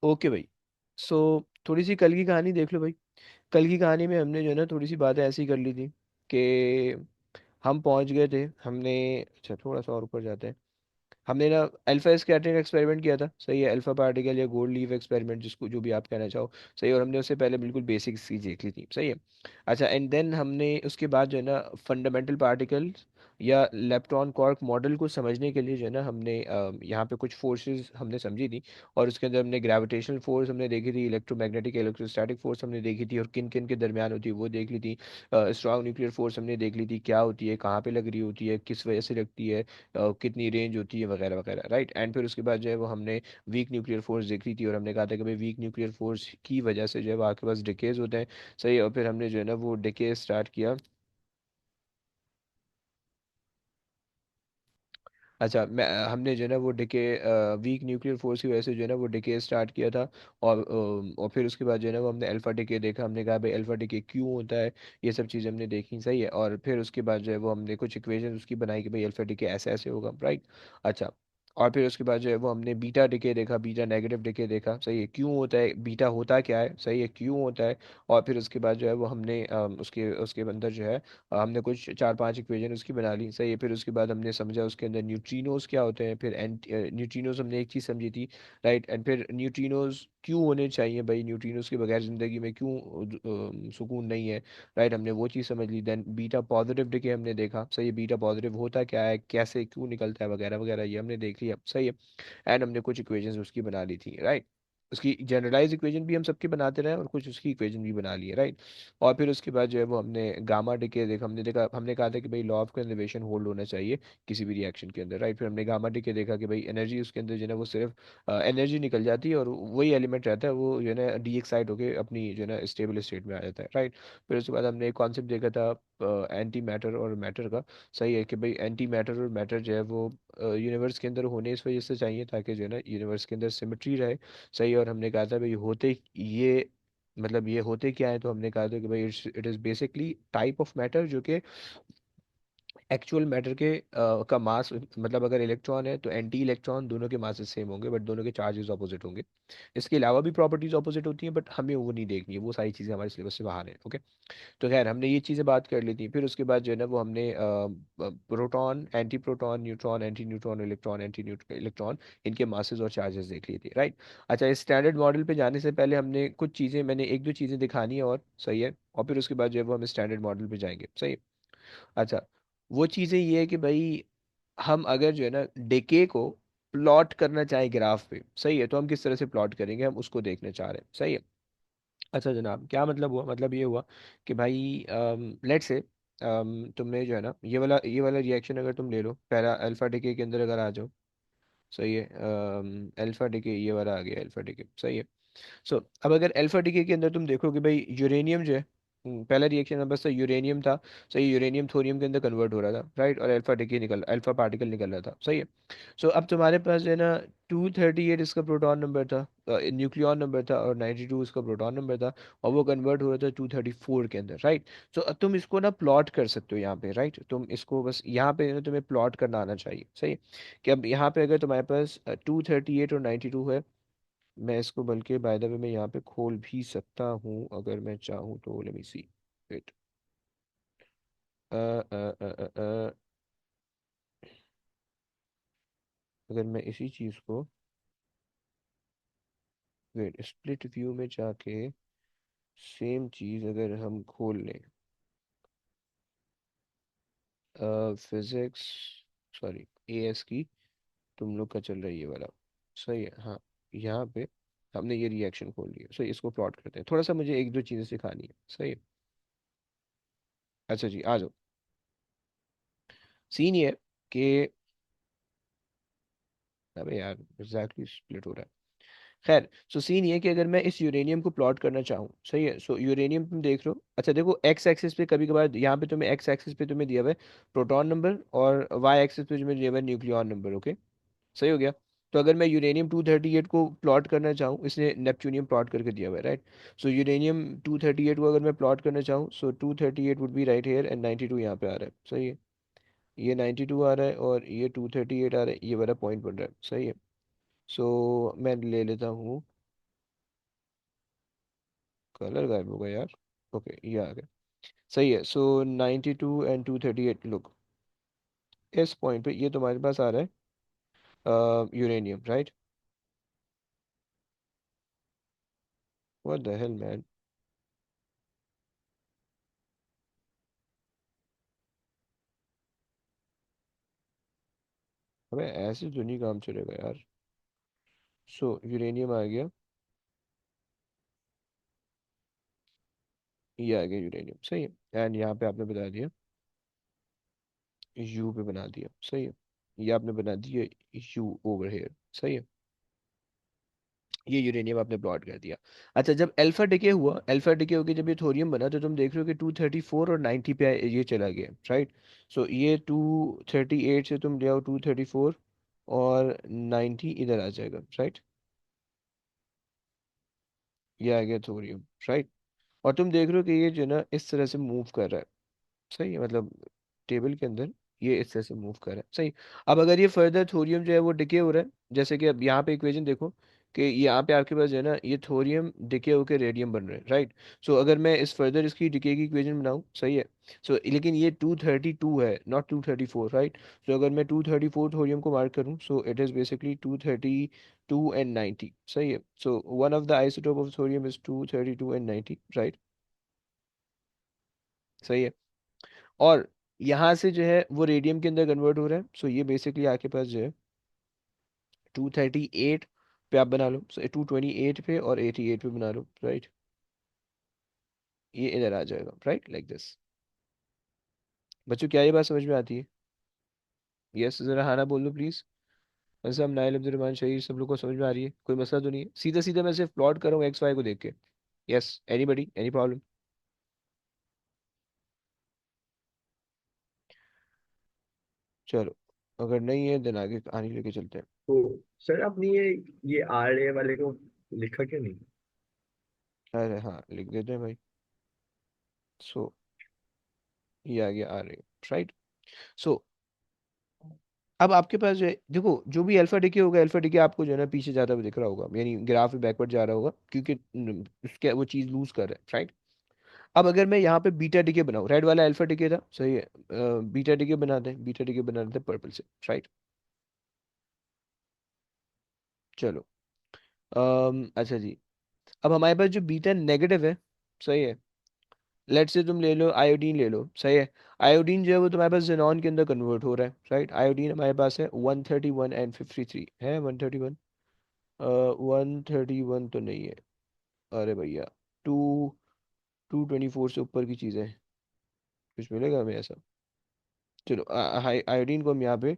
Okay भाई। सो थोड़ी सी कल की कहानी देख लो भाई। कल की कहानी में हमने जो है ना थोड़ी सी बातें ऐसी कर ली थी कि हम पहुंच गए थे हमने। अच्छा थोड़ा सा और ऊपर जाते हैं। हमने ना अल्फा स्कैटरिंग एक्सपेरिमेंट किया था, सही है, अल्फा पार्टिकल या गोल्ड लीफ एक्सपेरिमेंट, जिसको जो भी आप कहना चाहो। सही है, और हमने उससे पहले बिल्कुल बेसिक चीज देख ली थी, सही है। अच्छा, एंड देन हमने उसके बाद जो है ना फंडामेंटल पार्टिकल्स या लेप्टॉन कॉर्क मॉडल को समझने के लिए जो है ना हमने यहाँ पे कुछ फोर्सेस हमने समझी थी। और उसके अंदर हमने ग्रेविटेशनल फोर्स हमने देखी थी, इलेक्ट्रोमैग्नेटिक इलेक्ट्रोस्टैटिक फोर्स हमने देखी थी, और किन किन के दरमियान होती है वो देख ली थी। स्ट्रॉन्ग न्यूक्लियर फोर्स हमने देख ली थी, क्या होती है, कहाँ पे लग रही होती है, किस वजह से लगती है, कितनी रेंज होती है, वगैरह वगैरह, राइट। एंड फिर उसके बाद जो है वो हमने वीक न्यूक्लियर फोर्स देखी थी, और हमने कहा था कि भाई वीक न्यूक्लियर फोर्स की वजह से जो है वो आपके पास डिकेज होते हैं। सही, और फिर हमने जो है ना वो डिके स्टार्ट किया। अच्छा, मैं हमने जो है ना वो डिके वीक न्यूक्लियर फोर्स की वजह से जो है ना वो डिके स्टार्ट किया था। और फिर उसके बाद जो है ना वो हमने अल्फा डिके देखा, हमने कहा भाई अल्फा डिके क्यों होता है, ये सब चीज़ें हमने देखी, सही है। और फिर उसके बाद जो है वो हमने कुछ इक्वेशन उसकी बनाई कि भाई अल्फा डिके ऐसे ऐसे होगा, राइट। अच्छा, और फिर उसके बाद जो है वो हमने बीटा डिके देखा, बीटा नेगेटिव डिके देखा, सही है, क्यों होता है, बीटा होता क्या है, सही है, क्यों होता है। और फिर उसके बाद जो है वो हमने उसके उसके अंदर जो है हमने कुछ चार पांच इक्वेशन उसकी बना ली, सही है। फिर उसके बाद हमने समझा उसके अंदर न्यूट्रिनोज क्या होते हैं, फिर न्यूट्रिनोज हमने एक चीज़ समझी थी, राइट। एंड फिर न्यूट्रिनोज क्यों होने चाहिए भाई, न्यूट्रिनोज के बगैर ज़िंदगी में क्यों सुकून नहीं है, राइट, हमने वो चीज़ समझ ली। देन बीटा पॉजिटिव डिके हमने देखा, सही है, बीटा पॉजिटिव होता क्या है, कैसे क्यों निकलता है, वगैरह वगैरह, ये हमने देख लिया, सही है। एंड हमने कुछ इक्वेशंस उसकी बना ली थी, राइट। उसकी जनरलाइज इक्वेशन भी हम सबके बनाते रहे और कुछ उसकी इक्वेशन भी बना ली है, राइट। और फिर उसके बाद जो है वो हमने गामा डिके देखा, हमने देखा, हमने कहा था कि भाई लॉ ऑफ कंजर्वेशन होल्ड होना चाहिए किसी भी रिएक्शन के अंदर, राइट। फिर हमने गामा डिके देखा कि भाई एनर्जी उसके अंदर जो है ना वो सिर्फ एनर्जी निकल जाती है, और वही एलिमेंट रहता है वो जो है ना डी एक्साइड होकर अपनी जो है ना स्टेबल स्टेट में आ जाता है, राइट। फिर उसके बाद हमने एक कॉन्सेप्ट देखा था एंटी मैटर और मैटर का, सही है, कि भाई एंटी मैटर और मैटर जो है वो यूनिवर्स के अंदर होने इस वजह से चाहिए ताकि जो है ना यूनिवर्स के अंदर सिमेट्री रहे, सही है। और हमने कहा था भाई होते ये मतलब ये होते क्या है, तो हमने कहा था कि भाई it is basically type of matter जो कि एक्चुअल मैटर के का मास, मतलब अगर इलेक्ट्रॉन है तो एंटी इलेक्ट्रॉन दोनों के मासेस सेम होंगे बट दोनों के चार्जेस ऑपोजिट होंगे। इसके अलावा भी प्रॉपर्टीज ऑपोजिट होती हैं बट हमें वो नहीं देखनी है, वो सारी चीज़ें हमारे सिलेबस से बाहर हैं, ओके। तो खैर हमने ये चीज़ें बात कर ली थी। फिर उसके बाद जो है ना वो हमने proton anti proton, neutron anti neutron, electron anti electron, इनके मासेस और चार्जेस देख लिए थे, राइट। अच्छा, इस स्टैंडर्ड मॉडल पे जाने से पहले हमने कुछ चीज़ें, मैंने एक दो चीज़ें दिखानी है, और सही है, और फिर उसके बाद जो है वो हम स्टैंडर्ड मॉडल पे जाएंगे, सही है। अच्छा, वो चीज़ें ये है कि भाई हम अगर जो है ना डिके को प्लॉट करना चाहें ग्राफ पे, सही है, तो हम किस तरह से प्लॉट करेंगे, हम उसको देखने चाह रहे हैं, सही है। अच्छा जनाब, क्या मतलब हुआ, मतलब ये हुआ कि भाई लेट से तुमने जो है ना ये वाला रिएक्शन अगर तुम ले लो, पहला अल्फा डिके के अंदर अगर आ जाओ, सही है, अल्फा डिके ये वाला आ गया अल्फा डिके, सही है। सो अब अगर अल्फा डिके के अंदर तुम देखो कि भाई यूरेनियम जो है, पहला रिएक्शन नंबर से यूरेनियम था, सही, यूरेनियम थोरियम के अंदर कन्वर्ट हो रहा था, राइट, और अल्फा पार्टिकल निकल रहा था, सही है। सो अब तुम्हारे पास जो है ना 238 इसका प्रोटॉन नंबर था, न्यूक्लियॉन नंबर था, और 92 इसका प्रोटॉन नंबर था, और वो कन्वर्ट हो रहा था 234 के अंदर, राइट। सो अब तुम इसको ना प्लॉट कर सकते हो यहाँ पे, राइट, तुम इसको बस यहाँ पे ना तुम्हें प्लॉट करना आना चाहिए, सही है। कि अब यहाँ पे अगर तुम्हारे पास 238 और 92 है, मैं इसको बल्कि बाय द वे मैं यहाँ पे खोल भी सकता हूँ अगर मैं चाहूँ तो, लेट मी सी, वेट, अगर मैं इसी चीज़ को, वेट, स्प्लिट व्यू में जाके सेम चीज़ अगर हम खोल लें, फिजिक्स, सॉरी, एएस की, तुम लोग का चल रहा है ये वाला, सही है, हाँ। यहाँ पे हमने ये रिएक्शन खोल लिया, सही, इसको प्लॉट करते हैं, थोड़ा सा मुझे एक दो चीज़ें सिखानी है, सही है। अच्छा जी, आ जाओ। सीन ये है कि, अबे यार एग्जैक्टली स्प्लिट हो रहा है। खैर, सो सीन ये है कि अगर मैं इस यूरेनियम को प्लॉट करना चाहूँ, सही है, सो यूरेनियम तुम देख लो, अच्छा देखो एक्स एक्सिस पे कभी कभार यहाँ पे तुम्हें एक्स एक्सिस पे तुम्हें दिया हुआ है प्रोटॉन नंबर, और वाई एक्सिस पे तुम्हें दिया हुआ है न्यूक्लियॉन नंबर, ओके, सही हो गया। तो अगर मैं यूरेनियम 238 को प्लॉट करना चाहूँ, इसने नेपच्यूनियम प्लॉट करके दिया हुआ है, राइट। सो यूरेनियम 238 को अगर मैं प्लॉट करना चाहूँ, so 238 would be right here, and 92 यहाँ पे आ रहा है, सही है। ये 92 आ रहा है और ये 238 आ रहा है, ये वाला पॉइंट बन रहा है, सही है। सो मैं ले लेता हूँ कलर गायब होगा यार। ओके ये आ गया। सही है। सो 92 एंड 238 लुक, इस पॉइंट पे ये तुम्हारे पास आ रहा है uranium, right. What the hell man. अबे ऐसे तो नहीं काम चलेगा यार। सो यूरेनियम आ गया, ये आ गया यूरेनियम, सही है। एंड यहाँ पे आपने बता दिया, यू पे बना दिया, सही है। ये आपने बना दिया यू ओवर हेयर, सही है। ये यूरेनियम आपने प्लॉट कर दिया। अच्छा, जब अल्फा डिके हुआ, अल्फा डिके होकर जब ये थोरियम बना, तो तुम देख रहे हो कि 234 और 90 पे ये चला गया, राइट। सो ये 238 से तुम ले आओ 234, और 90 इधर आ जाएगा, राइट। ये आ गया थोरियम, राइट। और तुम देख रहे हो कि ये जो है ना इस तरह से मूव कर रहा है, सही है। मतलब टेबल के अंदर ये इस तरह से मूव कर रहा है, सही। अब अगर ये फर्दर थोरियम जो है वो डिके हो रहा है, जैसे कि अब यहाँ पे इक्वेशन देखो कि यहाँ पे आपके पास जो है ना ये थोरियम डिके होकर रेडियम बन रहा है, राइट। सो अगर मैं इस फर्दर इसकी डिके की इक्वेशन बनाऊँ, सही है। सो लेकिन ये 232 है, नॉट 234, राइट। सो अगर मैं 234 थोरियम को मार्क करूँ, so it is basically 232 and 90, सही है। So one of the isotope of thorium is 232 and 90, right. सही है। और यहाँ से जो है वो रेडियम के अंदर कन्वर्ट हो रहा है, सो ये बेसिकली आपके पास जो है 238 पे आप बना लो, सो 228 पे और 88 पे बना लो, राइट। ये इधर आ जाएगा, राइट, लाइक दिस। बच्चों क्या ये बात समझ में आती है? यस जरा हाँ ना बोल दो प्लीज। वैसे हम नाइल अब्दुल शहीद सब लोग को समझ में आ रही है, कोई मसला तो नहीं है? सीधा सीधा मैं सिर्फ प्लॉट कर रहा हूँ एक्स वाई को देख के। Yes, anybody, any problem? चलो, अगर नहीं है देन आगे कहानी लेके चलते हैं। तो सर आपने ये आर ए वाले को लिखा क्यों नहीं? अरे हाँ, लिख देते हैं भाई। सो ये आ गया आ रहे, राइट। सो अब आपके पास जो है देखो, जो भी अल्फा डिके होगा, अल्फा डिके आपको जो है ना पीछे जाता हुआ दिख रहा होगा, यानी ग्राफ में बैकवर्ड जा रहा होगा, क्योंकि उसके वो चीज लूज कर रहा है, राइट। अब अगर मैं यहाँ पे बीटा डिके बनाऊँ, रेड वाला अल्फा डिके था, सही है। बीटा डिके बना दें, बीटा डिके बना देते हैं पर्पल से, राइट। चलो, अच्छा जी। अब हमारे पास जो बीटा नेगेटिव है, सही है। लेट से तुम ले लो आयोडीन ले लो, सही है। आयोडीन जो है वो तुम्हारे पास जेनॉन के अंदर कन्वर्ट हो रहा है, राइट। आयोडीन हमारे पास है 131 एंड 53 है, 131। 131 तो नहीं है, अरे भैया, टू 224 से ऊपर की चीज़ है। कुछ मिलेगा हमें ऐसा? चलो, आयोडीन को हम यहाँ पे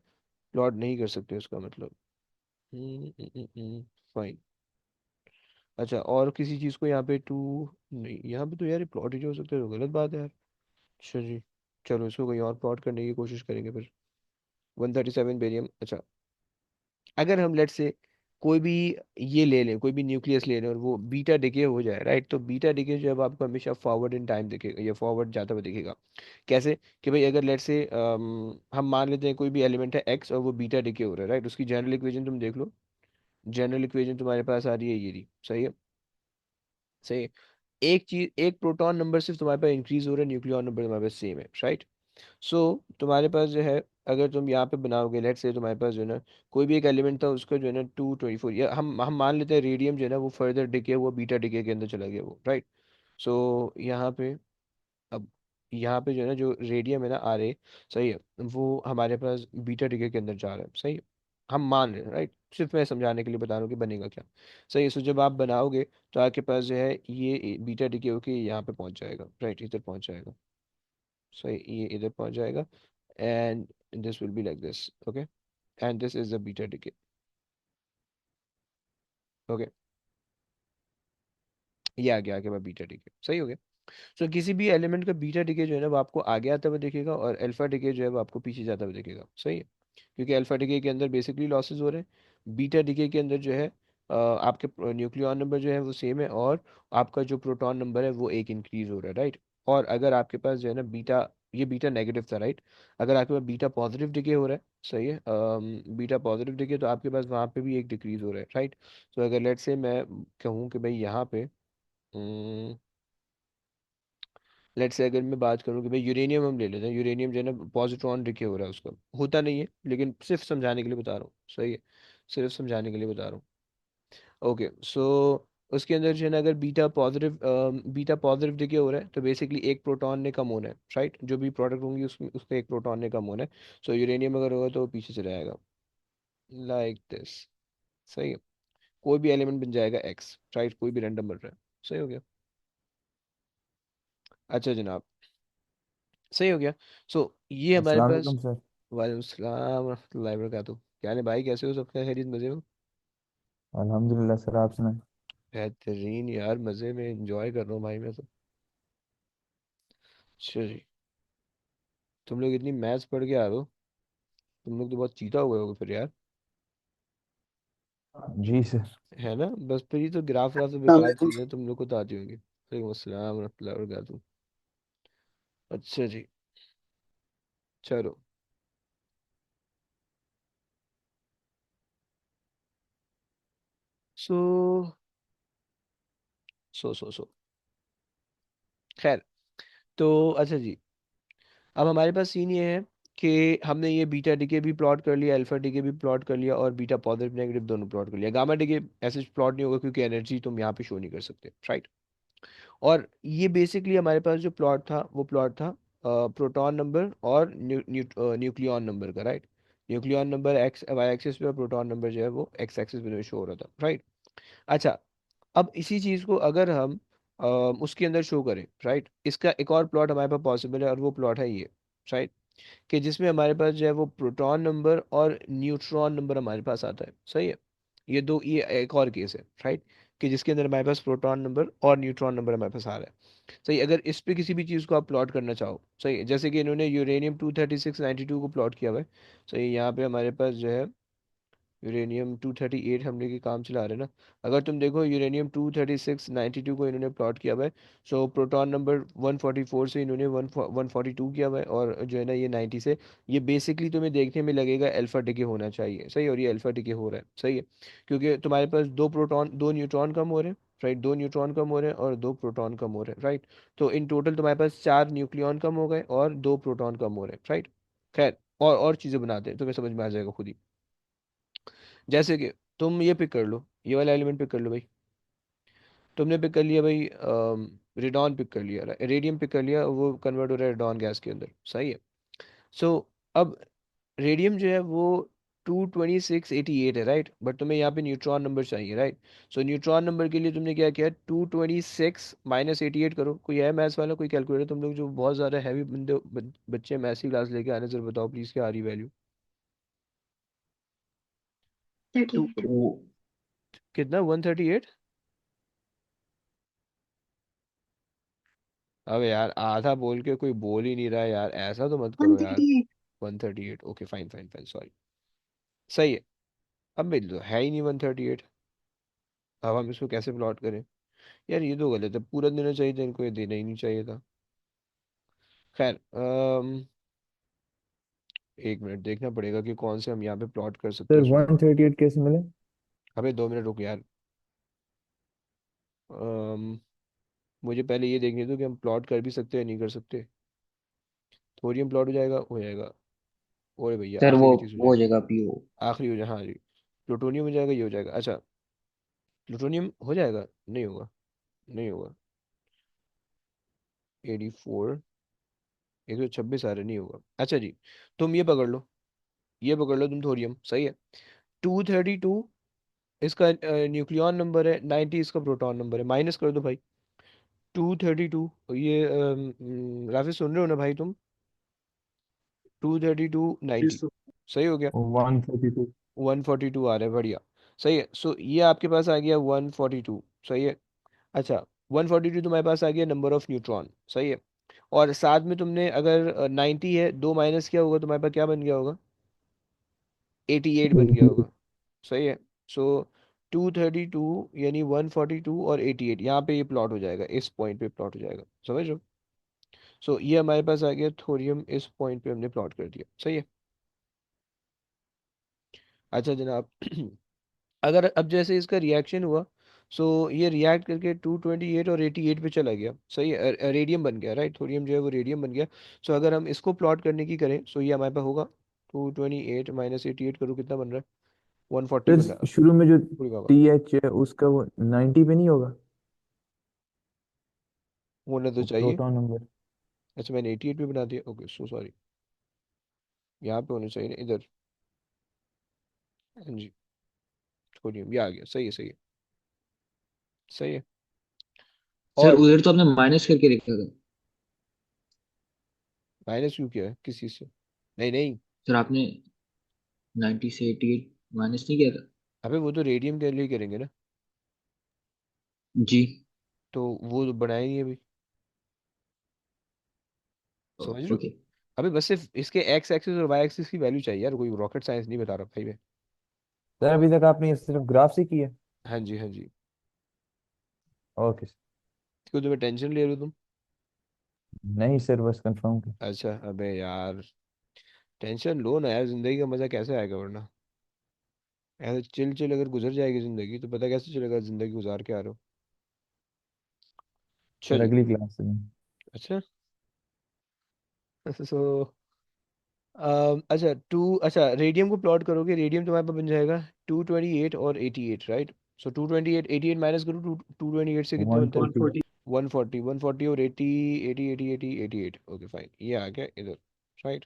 प्लॉट नहीं कर सकते, उसका मतलब। फाइन। अच्छा, और किसी चीज़ को यहाँ पे टू, नहीं यहाँ पे तो यार प्लॉट ही जो हो सकता है, तो गलत बात है यार। अच्छा जी, चलो इसको कहीं और प्लॉट करने की कोशिश करेंगे फिर। 137 बेरियम, अच्छा। अगर हम लेट से कोई भी ये ले लें, कोई भी न्यूक्लियस ले लें और वो बीटा डिके हो जाए, राइट। तो बीटा डिके जो है आपको हमेशा फॉरवर्ड इन टाइम दिखेगा, या फॉरवर्ड जाता हुआ दिखेगा। कैसे? कि भाई अगर लेट से हम मान लेते हैं कोई भी एलिमेंट है एक्स और वो बीटा डिके हो रहा है, राइट। उसकी जनरल इक्वेशन तुम देख लो, जनरल इक्वेशन तुम्हारे पास आ रही है ये रही, सही है। सही है। एक चीज, एक प्रोटॉन नंबर सिर्फ तुम्हारे पास इंक्रीज हो रहा है, न्यूक्लियॉन नंबर तुम्हारे पास सेम है, राइट। सो तुम्हारे पास जो है, अगर तुम यहाँ पे बनाओगे, लेट से तुम्हारे पास जो है ना कोई भी एक एलिमेंट था, उसका जो है ना 224, या हम मान लेते हैं रेडियम जो है ना वो फर्दर डिके हुआ बीटा डिके के अंदर चला गया वो, राइट। सो यहाँ पे, अब यहाँ पे जो है ना जो रेडियम है ना आर ए, सही है, वो हमारे पास बीटा डिके के अंदर जा रहा है, सही है। हम मान रहे हैं, राइट। सिर्फ मैं समझाने के लिए बता रहा हूँ कि बनेगा क्या। सही है। सो जब आप बनाओगे तो आपके पास जो है ये बीटा डिके होके यहाँ पे पहुंच जाएगा, राइट, इधर पहुंच जाएगा। सही, ये इधर पहुंच जाएगा। And this will be like this, okay. And this is the beta decay, okay. ये आ गया आगे बाद बीटा डिके, सही हो गया। सो किसी भी एलिमेंट का बीटा डिके जो है ना वो आपको आगे आता हुआ दिखेगा, और अल्फा डिके जो है वो आपको पीछे जाता हुआ दिखेगा, सही है। क्योंकि अल्फा डिके के अंदर बेसिकली लॉसेस हो रहे हैं, बीटा डिके के अंदर जो है आपके न्यूक्लियॉन नंबर जो है वो सेम है, और आपका जो प्रोटॉन नंबर है वो एक इंक्रीज हो रहा है, राइट। और अगर आपके पास जो है ना बीटा, ये बीटा नेगेटिव था, राइट। अगर आपके पास बीटा पॉजिटिव डिके हो रहा है, सही है, बीटा पॉजिटिव डिके, तो आपके पास वहाँ पे भी एक डिक्रीज हो रहा है, राइट। तो अगर लेट से मैं कहूँ कि भाई यहाँ पे लेट्स से अगर मैं बात करूँ कि भाई यूरेनियम हम ले लेते हैं, यूरेनियम जो है ना पॉजिट्रॉन डिके हो रहा है उसका, होता नहीं है लेकिन सिर्फ समझाने के लिए बता रहा हूँ, सही है, सिर्फ समझाने के लिए बता रहा हूँ। ओके सो उसके अंदर जो है ना अगर बीटा पॉजिटिव डिके हो रहा है तो बेसिकली एक प्रोटॉन ने कम होना है, राइट, जो भी प्रोडक्ट होंगी उसमें उसका एक प्रोटॉन ने कम होना है। सो यूरेनियम अगर होगा तो वो पीछे चला जाएगा, लाइक दिस, सही है, कोई भी एलिमेंट बन जाएगा एक्स, राइट, कोई भी रैंडम बन रहा है, सही हो गया। अच्छा जनाब, सही हो गया। सो ये हमारे अस्सलाम पास, वालेकुम सर। वालेकुम सलाम रहमतुल्लाहि व बरकातुहू। क्या है भाई, कैसे हो, सब क्या खैरियत, मजे हो? अल्हम्दुलिल्लाह सर, आप सुनाए। बेहतरीन यार, मजे में एंजॉय कर रहा हूँ भाई मैं तो। अच्छा जी, तुम लोग इतनी मैथ्स पढ़ के आ रहे हो, तुम लोग तो बहुत चीता हुए होगे फिर यार, जी सर। है ना? बस फिर ये तो ग्राफ व्राफ तो बेकार वालेकुम। चीजें तुम लोग को तो आती होंगी। वालेकुम अस्सलाम रहमतुल्लाहि व बरकातुहू। अच्छा जी, चलो। सो सो खैर, तो अच्छा जी, अब हमारे पास सीन ये है कि हमने ये बीटा डीके भी प्लॉट कर लिया, अल्फा डीके भी प्लॉट कर लिया, और बीटा पॉजिटिव नेगेटिव दोनों प्लॉट कर लिया। गामा डीके ऐसे प्लॉट नहीं होगा क्योंकि एनर्जी तुम यहाँ पे शो नहीं कर सकते, राइट। और ये बेसिकली हमारे पास जो प्लॉट था वो प्लॉट था प्रोटॉन नंबर और न्यूक्लियॉन नंबर का, right. Nucleon number X Y axis पे और प्रोटॉन नंबर जो है वो एक्स एक्सिस पे शो हो रहा था, राइट। अच्छा, अब इसी चीज़ को अगर हम उसके अंदर शो करें, राइट, इसका एक और प्लॉट हमारे पास पॉसिबल है और वो प्लॉट है ये, राइट, कि जिसमें हमारे पास जो है वो प्रोटॉन नंबर और न्यूट्रॉन नंबर हमारे पास आता है, सही है। ये दो, ये एक और केस है, राइट, कि जिसके अंदर हमारे पास प्रोटॉन नंबर और न्यूट्रॉन नंबर हमारे पास आ रहा है, सही। अगर इस पे किसी भी चीज़ को आप प्लॉट करना चाहो, सही है, जैसे कि इन्होंने यूरेनियम 23692 को प्लॉट किया हुआ है, सही। यहाँ पे हमारे पास जो है यूरेनियम 238 हम लेके काम चला रहे हैं ना। अगर तुम देखो यूरेनियम 23692 को इन्होंने प्लॉट किया हुआ है। सो प्रोटॉन नंबर 144 से इन्होंने 142 किया हुआ है, और जो है ना ये 90 से, ये बेसिकली तुम्हें देखने में लगेगा अल्फा डिके होना चाहिए, सही, और ये अल्फा डिके हो रहा है, सही है, क्योंकि तुम्हारे पास दो प्रोटॉन दो न्यूट्रॉन कम हो रहे हैं, राइट, दो न्यूट्रॉन कम हो रहे हैं और दो प्रोटॉन कम हो रहे हैं, राइट। तो इन टोटल तुम्हारे पास चार न्यूक्लियॉन कम हो गए और दो प्रोटॉन कम हो रहे हैं, राइट। खैर, और चीज़ें बनाते हैं, तुम्हें समझ में आ जाएगा खुद ही। जैसे कि तुम ये पिक कर लो, ये वाला एलिमेंट पिक कर लो भाई। तुमने पिक कर लिया भाई, रेडॉन पिक कर लिया, रेडियम पिक कर लिया, वो कन्वर्ट हो रहा है रेडॉन गैस के अंदर, सही है। सो अब रेडियम जो है वो 22688 है, राइट, बट तुम्हें यहाँ पे न्यूट्रॉन नंबर चाहिए, राइट। सो न्यूट्रॉन नंबर के लिए तुमने क्या किया, 226 - 88 करो। कोई है मैथ्स वाला, कोई कैलकुलेटर? तुम लोग जो बहुत ज़्यादा हैवी बंदे बच्चे मैथ्स की क्लास लेके आने, जरा बताओ प्लीज़ क्या आ रही वैल्यू। टू 38। वो कितना, 138? अब यार आधा बोल के कोई बोल ही नहीं रहा है यार, ऐसा तो मत वन करो यार। Thirty eight 138, okay fine fine fine, sorry. सही है। अब मेरे तो है ही नहीं 138, अब हम इसको कैसे प्लॉट करें? यार ये तो गलत है, पूरा देना चाहिए था इनको, ये देना ही नहीं चाहिए था। खैर, एक मिनट देखना पड़ेगा कि कौन से हम यहाँ पे प्लॉट कर सकते सर हैं इसको। 138 कैसे मिले? अबे 2 मिनट रुक यार। अम, मुझे पहले ये देखने दो कि हम प्लॉट कर भी सकते हैं नहीं कर सकते। थोरियम प्लॉट हो जाएगा। ओरे भैया, सर आखिरी वो में चीज़ हो हो जाएगी। जाएगा पीओ। आखिरी हो जाए, हाँ जी। प्लूटोनियम हो जाएगा, ये हो जाएगा, अच्छा। प्लूटोनियम हो जाएगा, नहीं होगा, नहीं होगा। 84, 126 आ रहे, नहीं होगा, अच्छा जी। तुम ये पकड़ लो, ये पकड़ लो तुम, थोरियम, सही है। 232 इसका न्यूक्लियॉन नंबर है, 90 इसका प्रोटॉन नंबर है, माइनस कर दो भाई। 232, ये राफी सुन रहे हो ना भाई तुम? 232 90, सही हो गया। 132। 142 आ रहा है, बढ़िया, सही है। सो ये आपके पास आ गया 142, सही है। अच्छा, 142 तुम्हारे पास आ गया नंबर ऑफ न्यूट्रॉन, सही है। और साथ में तुमने अगर 90 है, दो माइनस किया होगा, तुम्हारे पास क्या बन गया होगा? 88 बन गया होगा, सही है। सो 232 यानी 142 और 88 यहाँ पे ये प्लॉट हो जाएगा, इस पॉइंट पे प्लॉट हो जाएगा, समझ रहे हो? सो ये हमारे पास आ गया थोरियम, इस पॉइंट पे हमने प्लॉट कर दिया, सही है। अच्छा जनाब, अगर अब जैसे इसका रिएक्शन हुआ सो ये रिएक्ट करके 228 और 88 पे चला गया, सही है, रेडियम बन गया, राइट, थोरियम जो है वो रेडियम बन गया। सो अगर हम इसको प्लॉट करने की करें, सो ये हमारे पास होगा 228 माइनस 88 करो, कितना बन रहा है? 140 बन रहा सर है। शुरू में जो पूरी बाबा टी एच है उसका वो 90 पे नहीं होगा? होना तो वो चाहिए। Proton number. अच्छा, मैंने 88 पे बना दिया, ओके सो सॉरी। यहाँ पे होना चाहिए ना, इधर। हाँ जी, थोरियम ये आ गया, सही है सही है। सही है। सर और उधर तो आपने माइनस करके लिखा था। माइनस क्यों किया है, किस चीज़ से? नहीं नहीं। सर आपने 90 से 88 माइनस नहीं किया था। अबे वो तो रेडियम के लिए करेंगे ना। जी। तो वो तो बनाया ही नहीं अभी। समझ रहे हो? ओके। अबे बस सिर्फ इसके एक्स एक्सिस और वाई एक्सिस की वैल्यू चाहिए यार, कोई रॉकेट साइंस नहीं बता रहा भाई मैं। सर अभी तक आपने ये सिर्फ ग्राफ से किया? हाँ जी हाँ जी। Okay sir. क्यों, तुम्हें टेंशन ले रहे हो तुम? नहीं सर, बस कंफर्म कर। अच्छा, अबे यार, टेंशन लो ना यार, जिंदगी का मजा कैसे आएगा वरना। ऐसे चिल चिल अगर गुजर जाएगी जिंदगी तो पता कैसे चलेगा जिंदगी गुजार के आ रहे हो। सर चलिए। अगली क्लास से। अच्छा। सो अच्छा अच्छा, रेडियम को प्लॉट करोगे, रेडियम तुम्हारे पास बन जाएगा 228 और 88, राइट। सो 228 88 माइनस करो, 228 से कितने बनते हैं? 140। 140। 140 140 और 80 80 80 80 88, ओके फाइन, ये आ गया इधर, राइट।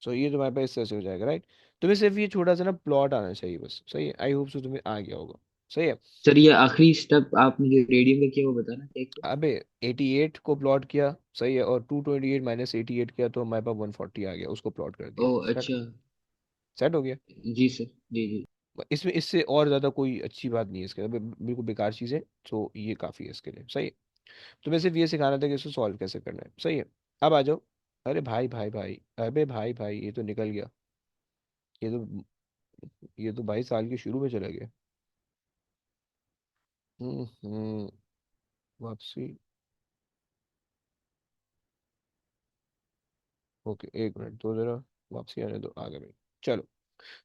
सो ये तुम्हारे पास इस तरह से हो जाएगा, राइट। तुम्हें सिर्फ ये छोटा सा ना प्लॉट आना चाहिए बस, सही है, आई होप सो तुम्हें आ गया होगा। सही है। सर ये आखिरी स्टेप आपने जो रेडियम का किया वो बताना क्या किया। अबे 88 को प्लॉट किया, सही है, और 228 माइनस 88 किया तो हमारे पास 140 आ गया, उसको प्लॉट कर ओ दिया, सेट। अच्छा। सेट हो गया। जी सर। जी जी। इसमें इससे और ज़्यादा कोई अच्छी बात नहीं है इसके अंदर, बिल्कुल बेकार चीज़ है। तो ये काफ़ी है इसके लिए, सही है। तुम्हें सिर्फ ये सिखाना था कि इसको सॉल्व कैसे करना है, सही है। अब आ जाओ। अरे भाई भाई भाई, अबे भाई भाई, ये तो निकल गया। ये तो ये तो 22 साल के शुरू में चला गया। हम्म। वापसी। ओके, एक मिनट दो जरा, वापसी आने दो, आ गए भाई। चलो।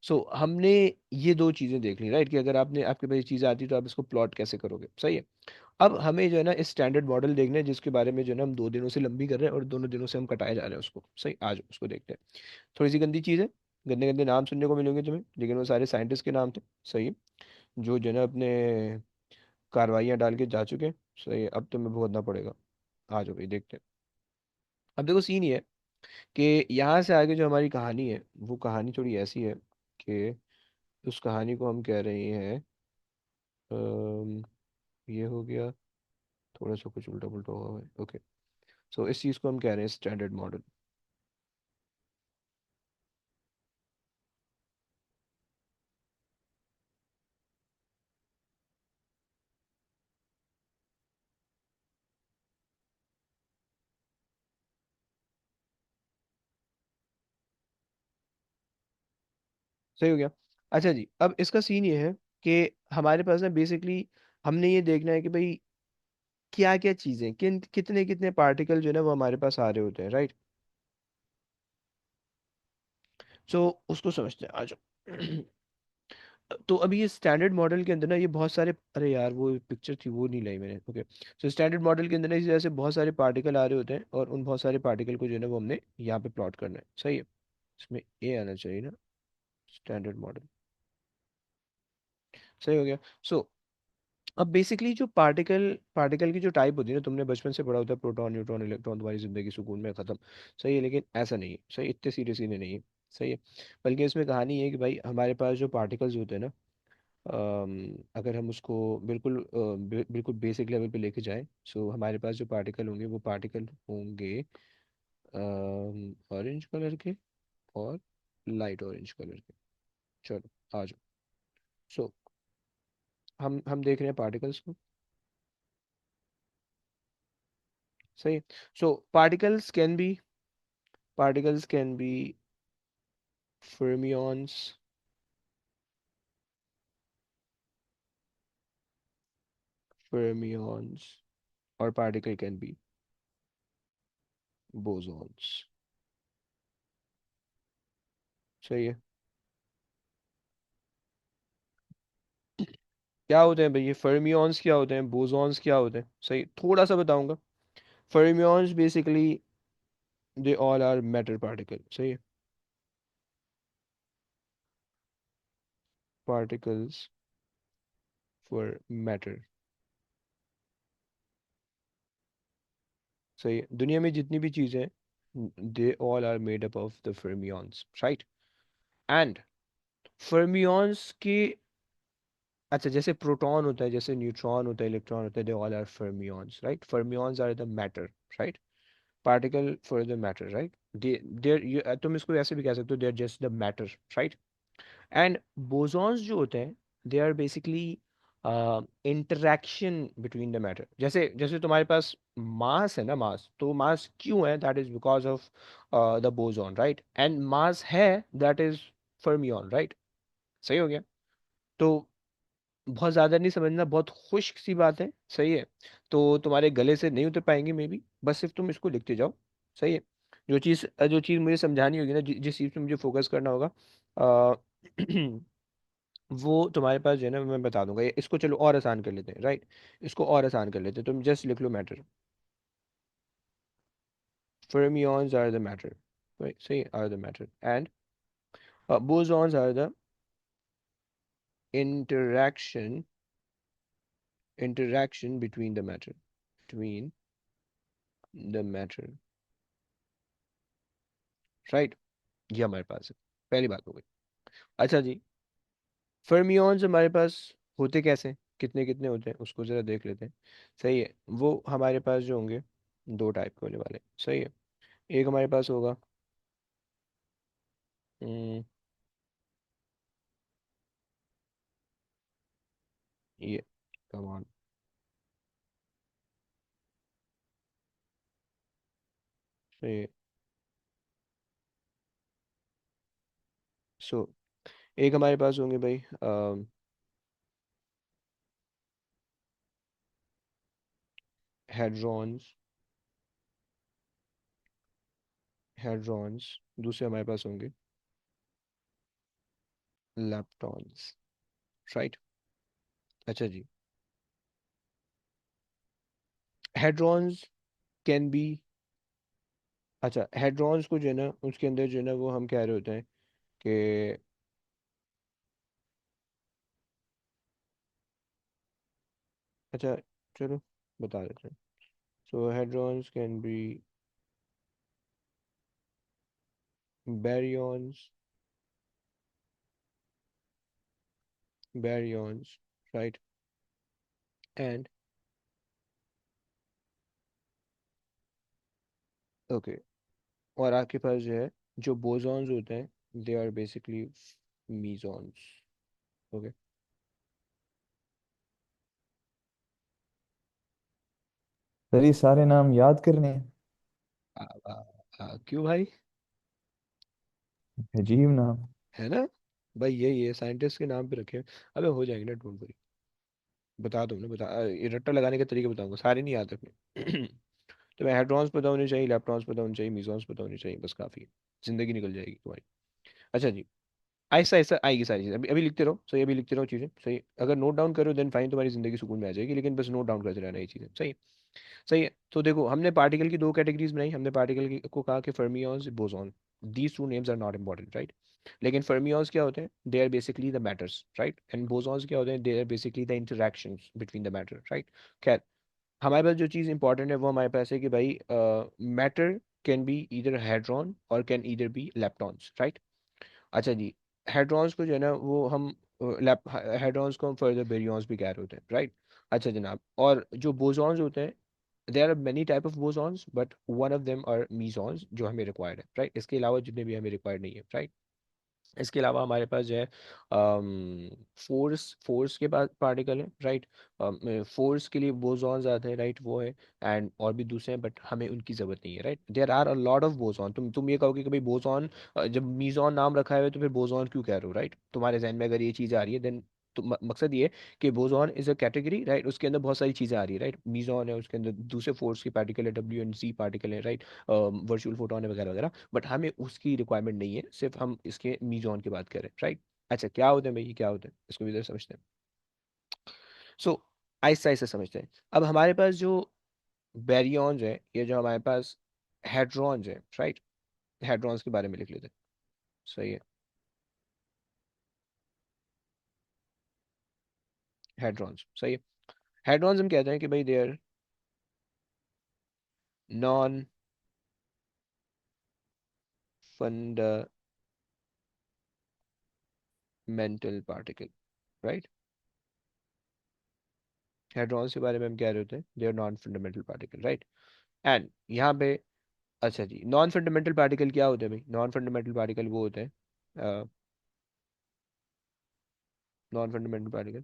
सो हमने ये दो चीज़ें देख ली, राइट, कि अगर आपने आपके पास ये चीज़ आती तो आप इसको प्लॉट कैसे करोगे, सही है। अब हमें जो है ना इस स्टैंडर्ड मॉडल देखना है, जिसके बारे में जो है ना हम 2 दिनों से लंबी कर रहे हैं और दोनों दिनों से हम कटाए जा रहे हैं उसको, सही, आज उसको देखते हैं। थोड़ी सी गंदी चीज़ है, गंदे गंदे नाम सुनने को मिलेंगे तुम्हें, लेकिन वो सारे साइंटिस्ट के नाम थे, सही है, जो जो है ना अपने कार्रवाइयाँ डाल के जा चुके हैं, सही है, अब तुम्हें भुगतना पड़ेगा। आ जाओ भाई, देखते हैं। अब देखो सीन ये है कि यहाँ से आगे जो हमारी कहानी है, वो कहानी थोड़ी ऐसी है कि उस कहानी को हम कह रहे हैं, अम, ये हो गया, थोड़ा सा कुछ उल्टा पुल्टा हुआ है, ओके। सो इस चीज़ को हम कह रहे हैं स्टैंडर्ड मॉडल। सही हो गया। अच्छा जी, अब इसका सीन ये है कि हमारे पास ना बेसिकली हमने ये देखना है कि भाई क्या क्या चीज़ें, किन कितने कितने पार्टिकल जो है ना वो हमारे पास आ रहे होते हैं, राइट। सो उसको समझते हैं, आ जाओ। तो अभी ये स्टैंडर्ड मॉडल के अंदर ना ये बहुत सारे, अरे यार वो पिक्चर थी वो नहीं लाई मैंने, ओके। सो स्टैंडर्ड मॉडल के अंदर ना इस वजह से बहुत सारे पार्टिकल आ रहे होते हैं, और उन बहुत सारे पार्टिकल को जो है ना वो हमने यहाँ पे प्लॉट करना है, सही है। इसमें ए आना चाहिए ना, स्टैंडर्ड मॉडल, सही हो गया। सो अब बेसिकली जो पार्टिकल पार्टिकल की जो टाइप होती है ना, तुमने बचपन से पढ़ा होता है, प्रोटॉन न्यूट्रॉन इलेक्ट्रॉन, तुम्हारी जिंदगी सुकून में खत्म, सही है, लेकिन ऐसा नहीं है, सही, इतने सीरियस सीने नहीं है, सही है। बल्कि इसमें कहानी ये है कि भाई हमारे पास जो पार्टिकल्स होते हैं ना, अगर हम उसको बिल्कुल बिल्कुल बेसिक लेवल पे लेके जाएं, सो हमारे पास जो पार्टिकल होंगे वो पार्टिकल होंगे ऑरेंज कलर के और लाइट ऑरेंज कलर के। चलो आ जाओ। सो हम देख रहे हैं पार्टिकल्स को, सही है। So particles can be fermions, fermions, और पार्टिकल कैन बी bosons, सही है। क्या होते हैं भाई ये फर्मियंस, क्या होते हैं बोसॉन्स, क्या होते हैं? सही, थोड़ा सा बताऊंगा। Fermions basically they all are matter particle. सही है, पार्टिकल्स फॉर मैटर। सही है, दुनिया में जितनी भी चीजें हैं they all are made up of the fermions, right. And fermions की, अच्छा जैसे प्रोटॉन होता है, जैसे न्यूट्रॉन होता है, इलेक्ट्रॉन होता है, they all are fermions, right. Fermions are the matter, right. Particle for the matter, right. There तुम इसको ऐसे भी कह सकते हो, they are just the matter, right. And bosons जो होते हैं they are basically interaction between the matter. जैसे जैसे तुम्हारे पास मास है ना, मास, तो मास क्यों है? That is because of the boson, right. And mass है, दैट इज फर्मियन, राइट। सही हो गया। तो बहुत ज़्यादा नहीं समझना, बहुत खुश्क सी बात है, सही है। तो तुम्हारे गले से नहीं उतर पाएंगे मे बी, बस सिर्फ तुम इसको लिखते जाओ, सही है। जो चीज़ मुझे समझानी होगी ना, जिस चीज़ पे मुझे फोकस करना होगा, अ, वो तुम्हारे पास जो है ना मैं बता दूंगा। इसको चलो और आसान कर लेते हैं, राइट। इसको और आसान कर लेते हैं, तुम जस्ट लिख लो matter. fermions are the matter, सही, are the matter. And bosons are the interaction interaction between the matter, between the matter, right. ये हमारे पास है, पहली बात हो गई। अच्छा जी, फर्मियंस हमारे पास होते कैसे हैं? कितने कितने होते हैं उसको जरा देख लेते हैं। सही है, वो हमारे पास जो होंगे दो टाइप के होने वाले हैं, सही है। एक हमारे पास होगा, हम्म, ये, कम ऑन, सही है। सो एक हमारे पास होंगे भाई हेड्रॉन्स, हेड्रॉन्स। दूसरे हमारे पास होंगे लेप्टॉन्स, राइट। अच्छा जी, हेड्रॉन्स कैन बी, अच्छा हेड्रॉन्स को जो है ना उसके अंदर जो है ना वो हम कह रहे होते हैं कि, अच्छा चलो बता देते हैं। So hadrons can be baryons, baryons, right? And okay, और आपके पास जो है जो बोसॉन्स होते हैं they are basically mesons. Okay, sir ये सारे नाम याद करने हैं? क्यों भाई? अजीब नाम। है ना भाई, ये साइंटिस्ट के नाम पे रखे हैं। अबे हो जाएंगे ना, डोंट वरी। बता दो ना, ये रट्टा लगाने के तरीके बताऊंगा, सारे नहीं याद रखने। तो मैं हेड्रॉन्स पता होने चाहिए, लेप्टॉन्स पता होने चाहिए, मीजॉन्स पता होने चाहिए, बस काफी है। जिंदगी निकल जाएगी तुम्हारी। अच्छा जी, ऐसा ऐसा आएगी सारी चीज़, अभी अभी लिखते रहो, सही, अभी लिखते रहो चीज़ें, सही। अगर नोट डाउन करो देन फाइन, तुम्हारी जिंदगी सुकून में आ जाएगी, लेकिन बस नोट डाउन करते रहना ये चीज़ें, सही। सही है। तो देखो हमने पार्टिकल की दो कैटेगरीज बनाई, हमने पार्टिकल को कहा कि fermions, boson. These two names are not important, right. लेकिन फर्मियंस क्या होते हैं? They are basically the matters, right. And bosons क्या होते हैं? They are basically the interactions between the matter, right. खैर, हमारे पास जो चीज़ इंपॉर्टेंट है वो हमारे पास है कि भाई matter can be either hadron और can either be leptons, right. अच्छा जी, हेड्रॉन्स को जो है ना वो हम लैप हेड्रॉन्स को हम फर्दर बेरियंस भी कह रहे होते हैं, राइट। अच्छा जनाब, और जो बोसॉन्स होते हैं, there are many type of bosons but one of them are mesons जो हमें रिक्वायर्ड है, राइट। इसके अलावा जितने भी हमें रिक्वायर्ड नहीं है, राइट। इसके अलावा हमारे पास जो है फोर्स, फोर्स के पास पार्टिकल है, राइट। फोर्स के लिए बोसॉन्स आते हैं, राइट, वो है। एंड और भी दूसरे हैं बट हमें उनकी जरूरत नहीं है, right. There are a lot of boson. तुम ये कहोगे कि भाई बोसॉन, जब मीजॉन नाम रखा है तो फिर बोसॉन क्यों कह रहे हो, राइट। तुम्हारे जहन में अगर ये चीज़ आ रही है देन, तो मकसद ये है कि boson is a category, right. उसके अंदर बहुत सारी चीज़ें आ रही है, राइट। मीजॉन है, उसके अंदर दूसरे फोर्स की पार्टिकल है, डब्ल्यू एंड सी पार्टिकल है, राइट। वर्चुअल फोटोन है, वगैरह वगैरह, बट हमें उसकी रिक्वायरमेंट नहीं है, सिर्फ हम इसके मीजॉन की बात करें, राइट। अच्छा क्या होते हैं भाई, ये क्या होते हैं, इसको भी इधर समझते हैं। सो आहिस्ता आहिस्ता समझते हैं। अब हमारे पास जो बैरियॉन्स है, ये जो हमारे पास हेड्रॉन्स है, राइट, हेड्रॉन्स के बारे में लिख लेते हैं। सही है, हेड्रॉन्स सही है। हेड्रॉन्स हम कहते हैं कि भाई they are non fundamental particle, right. Hadrons के बारे में हम कह रहे होते हैं they are non fundamental particle, right. And यहाँ पे, अच्छा जी, नॉन फंडामेंटल पार्टिकल क्या होते हैं भाई? नॉन फंडामेंटल पार्टिकल वो होते हैं, non fundamental particle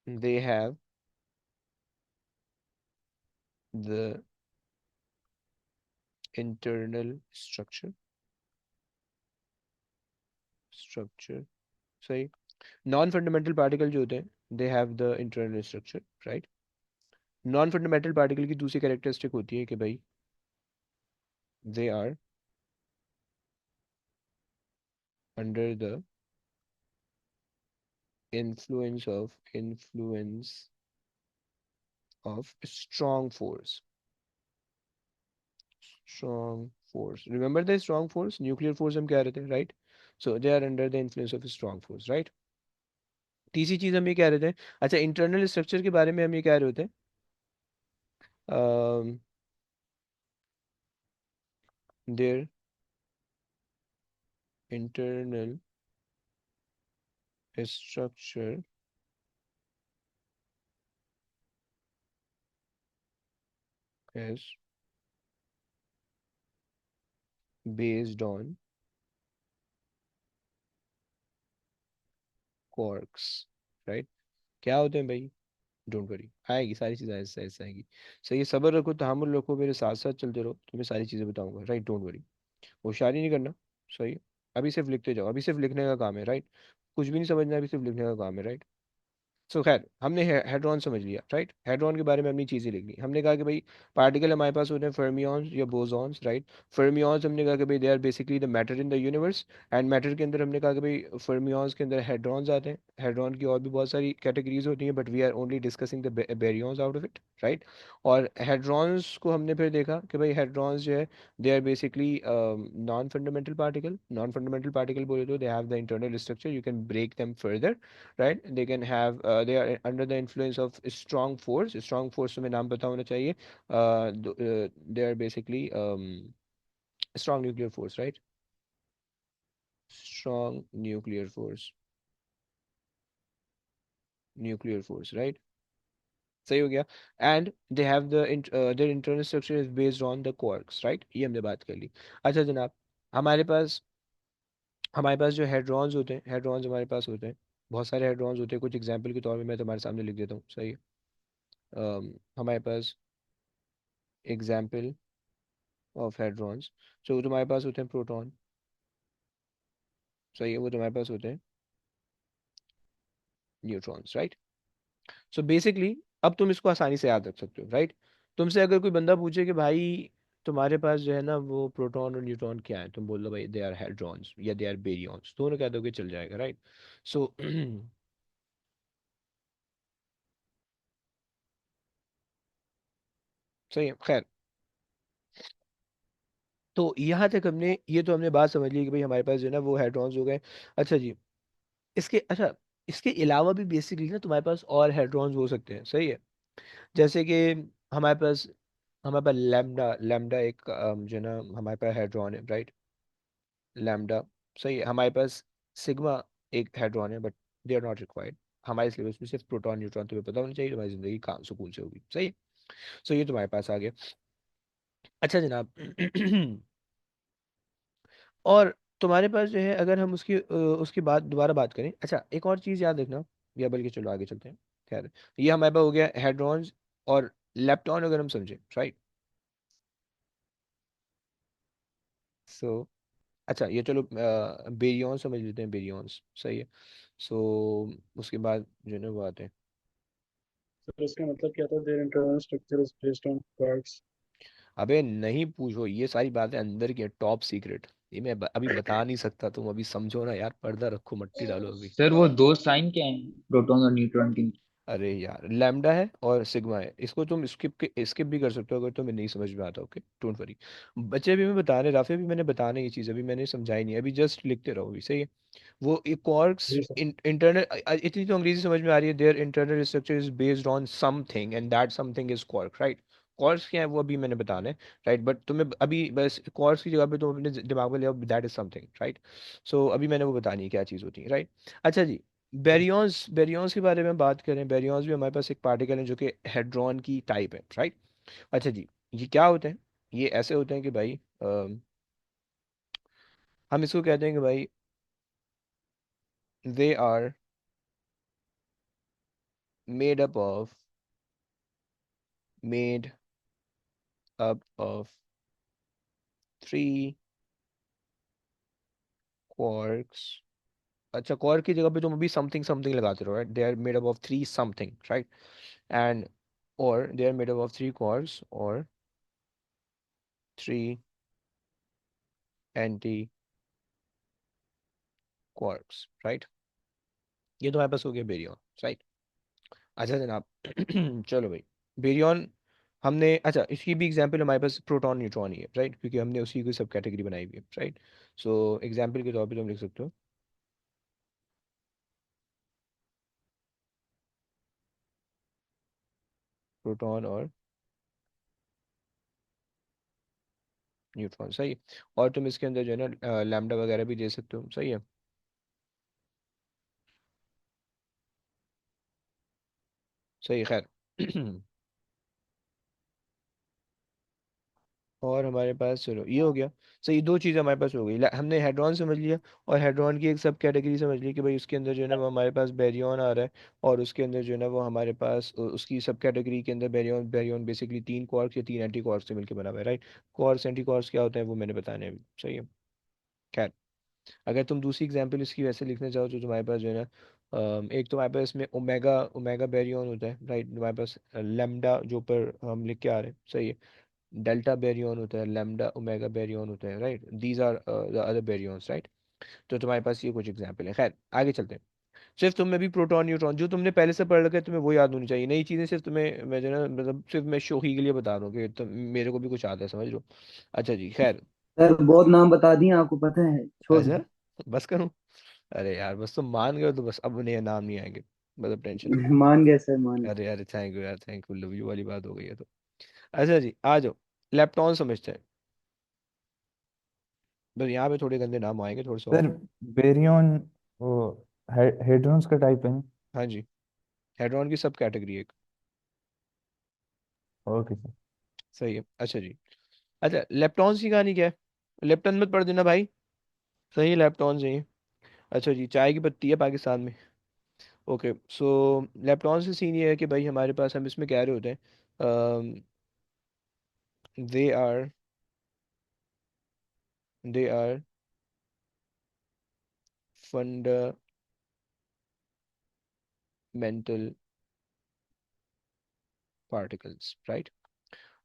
they have the internal structure, सही। नॉन फंडामेंटल पार्टिकल जो होते हैं they have the internal structure, right. Non fundamental particle की दूसरी कैरेक्टरिस्टिक होती है कि भाई they are under the influence of strong force, remember the strong force, nuclear force हम कह रहे थे, right? So they are under the influence of a strong force, right? तीसरी चीज हम ये कह रहे थे, अच्छा, इंटरनल स्ट्रक्चर के बारे में हम ये कह रहे होते हैं, their internal structure is based on quarks, right? क्या होते हैं भाई? डोंट वरी, आएगी सारी चीज़ें, ऐसे ऐसे आएगी। सही है, सब्र रखो, तहम्मुल रखो, मेरे साथ साथ चलते रहो, तुम्हें सारी चीज़ें बताऊंगा, राइट, डोंट वरी। होशियारी नहीं करना, सही है। अभी सिर्फ लिखते जाओ, अभी सिर्फ लिखने का काम है, राइट। कुछ भी नहीं समझना, अभी सिर्फ लिखने का काम है, राइट। सो खैर, हमने हेड्रॉन समझ लिया, राइट। हेड्रॉन के बारे में हमने चीज़ें लिख ली। हमने कहा कि भाई पार्टिकल हमारे पास होते हैं फर्मियॉन्स या बोसॉन्स, राइट। फर्मियॉन्स हमने कहा कि भाई they are basically the matter in the universe. And matter के अंदर हमने कहा कि भाई फर्मियॉन्स के अंदर हेड्रॉन्स आते हैं। हेड्रॉन की और भी बहुत सारी कैटेगरीज होती हैं, but we are only discussing the baryons out of it, right. और हेड्रॉन्स को हमने फिर देखा कि भाई हेड्रॉन्स जो है they are basically non fundamental particle. Non fundamental particle बोले तो they have the internal structure, you can break them further, right? They can have they are under the influence of strong force. Strong force में नाम पता होना चाहिए। They are basically strong nuclear force, right? Strong nuclear force, right? सही हो गया। And they have the their internal structure is based on the quarks, right, ये हमने बात कर ली। अच्छा जनाब, हमारे पास हमारे पास जो हेड्रॉन्स होते हैं, हेड्रॉन्स हमारे पास होते हैं, बहुत सारे हेड्रॉन्स होते हैं। कुछ एग्जांपल के तौर पे मैं तुम्हारे सामने लिख देता हूँ, सही है। हमारे पास एग्जाम्पल ऑफ हेड्रॉन्स, जो तुम्हारे पास होते हैं प्रोटॉन, सही है, वो तुम्हारे पास होते हैं न्यूट्रॉन्स, राइट। सो बेसिकली अब तुम इसको आसानी से याद रख सकते हो, राइट। तुमसे अगर कोई बंदा पूछे कि भाई तुम्हारे पास जो है ना वो प्रोटॉन और न्यूट्रॉन क्या है, तुम बोल दो भाई दे आर हेड्रॉन्स या दे आर बेरियॉन्स, दोनों कह दोगे चल जाएगा, राइट। सो सही है, खैर। तो यहाँ तक हमने, ये तो हमने बात समझ ली कि भाई हमारे पास जो है ना वो हेड्रॉन्स हो गए। अच्छा जी, अच्छा, इसके अलावा भी बेसिकली ना तुम्हारे पास और हेड्रॉन्स हो सकते हैं, सही है। जैसे कि हमारे पास हमारे पास लैम्डा, लैम्डा एक जो है ना हमारे पास हेड्रॉन है, राइट। लैम्डा, सही है। हमारे पास सिग्मा एक हेड्रॉन है, but they are not required. हमारे सिलेबस में सिर्फ प्रोटॉन न्यूट्रॉन तुम्हें पता होना चाहिए, तुम्हारी जिंदगी काम सुकून से होगी, सही है। सो ये तुम्हारे पास आ गया। अच्छा जनाब, और तुम्हारे पास जो है, अगर हम उसकी बात दोबारा बात करें, अच्छा एक और चीज़ याद रखना, या बल्कि चलो आगे चलते हैं। खैर, ये हमारे पास हो गया हेड्रॉन्स और लेप्टॉन, अगर हम समझे, राइट। सो अच्छा, ये चलो बेरियॉन्स समझ लेते हैं, बेरियॉन्स, सही है। सो उसके बाद जो है ना वो आते हैं। तो इसका मतलब क्या था? Their internal structure is based on quarks. अबे नहीं पूछो, ये सारी बातें अंदर की है, टॉप सीक्रेट। ये मैं अभी बता नहीं सकता, तुम अभी समझो ना यार, पर्दा रखो, मट्टी डालो अभी। सर वो दो साइन क्या है प्रोटॉन और न्यूट्रॉन के? अरे यार, लैम्डा है और सिग्मा है, इसको तुम स्किप भी कर सकते हो अगर तुम्हें नहीं समझ में आता। Okay, don't worry. बच्चे भी मैं बता रहे, राफे भी मैंने बताना ये चीज़, अभी मैंने समझाई नहीं, अभी जस्ट लिखते रहो अभी, सही है। वो क्वार्क्स जी सर। इंटरनल, इतनी तो अंग्रेजी समझ में आ रही है, their internal structure is based on something and that something is quark, right. Quarks क्या है वो अभी मैंने बताना है, राइट, बट तुम्हें अभी बस क्वार्क्स की जगह पे तुम अपने दिमाग में ले आओ दैट इज समथिंग, राइट। सो अभी मैंने वो बतानी है क्या चीज़ होती है, राइट। अच्छा जी, बेरियॉन्स, बेरियॉन्स के बारे में बात करें, बेरियॉन्स भी हमारे पास एक पार्टिकल है जो कि हेड्रॉन की टाइप है, राइट। अच्छा जी, ये क्या होते हैं? ये ऐसे होते हैं कि भाई हम इसको कहते हैं कि भाई they are made up of made up of three quarks। अच्छा, क्वार्क की जगह पे तुम अभी समथिंग समथिंग लगाते रहो, right. They are made up of three something, right. And और they are made up of three quarks और थ्री एंटी क्वार्क्स, राइट। ये तो हमारे पास हो गया बेरियन, राइट। अच्छा जनाब, चलो भाई, बेरियन हमने, अच्छा इसकी भी एग्जांपल हमारे पास प्रोटॉन न्यूट्रॉन ही है, राइट, क्योंकि हमने उसी की सब कैटेगरी बनाई हुई है, राइट। सो एग्जांपल के तौर पे तुम लिख सकते हो प्रोटॉन और न्यूट्रॉन, सही है। और तुम इसके अंदर जो है ना लैम्डा वगैरह भी दे सकते हो, सही है। सही है, खैर। और हमारे पास चलो ये हो गया, सही, दो चीज़ें हमारे पास हो गई, हमने हेड्रॉन समझ लिया और हेड्रॉन की एक सब कैटेगरी समझ ली कि भाई उसके अंदर जो है ना वो हमारे पास बैरियन आ रहा है, और उसके अंदर जो है ना वो हमारे पास उसकी सब कैटेगरी के अंदर बैरियन, बैरियन बेसिकली तीन क्वार्क्स या तीन एंटी क्वार्क्स से मिलकर बना हुआ है, राइट। क्वार्क्स एंटी क्वार्क्स क्या होता है वो मैंने बताने अभी, सही है। खैर, अगर तुम दूसरी एग्जांपल इसकी वैसे लिखना चाहो तो तुम्हारे पास जो है ना एक तो हमारे पास इसमें ओमेगा, ओमेगा बैरियन होता है, राइट। हमारे पास लेमडा जो ऊपर हम लिख के आ रहे हैं, सही है। डेल्टा बैरियन होता है, लेमडा ओमेगा बैरियन होता है, right. These are the other baryons, right. तो तुम्हारे पास ये कुछ एग्जांपल है, खैर आगे चलते हैं। सिर्फ तुम्हें भी प्रोटॉन न्यूट्रॉन जो तुमने पहले से पढ़ रखा है तुम्हें वो याद होनी चाहिए, नई चीज़ें सिर्फ तुम्हें मैं जो है ना मतलब सिर्फ मैं शोखी के लिए बता रहा हूँ कि मेरे को भी कुछ आता है, समझ लो। अच्छा जी, खैर। सर बहुत नाम बता दिए आपको पता है, छोड़ अच्छा, दो। बस करूँ? अरे यार बस तुम मान गए हो तो बस, अब नए नाम नहीं आएंगे, मतलब टेंशन नहीं। मान गए सर, मान गए। अरे अरे, थैंक यू यार, थैंक यू, लव यू वाली बात हो गई है तो। अच्छा जी, आ जाओ, लेप्टॉन समझते हैं। बस यहाँ पे थोड़े गंदे नाम आएंगे थोड़े से और। सर बेरियन वो हेड्रॉन्स का टाइप है। हाँ जी, हेड्रॉन की सब कैटेगरी एक, ओके सर। सही है। अच्छा जी, अच्छा लेप्टॉन्स की कहानी क्या है? लेप्टन मत पढ़ देना भाई, सही है, लेप्टॉन सही है। अच्छा जी, चाय की पत्ती है पाकिस्तान में। ओके, सो लेप्टॉन से सीन ये है कि भाई हमारे पास, हम इसमें कह रहे होते हैं they are they are fundamental particles, right.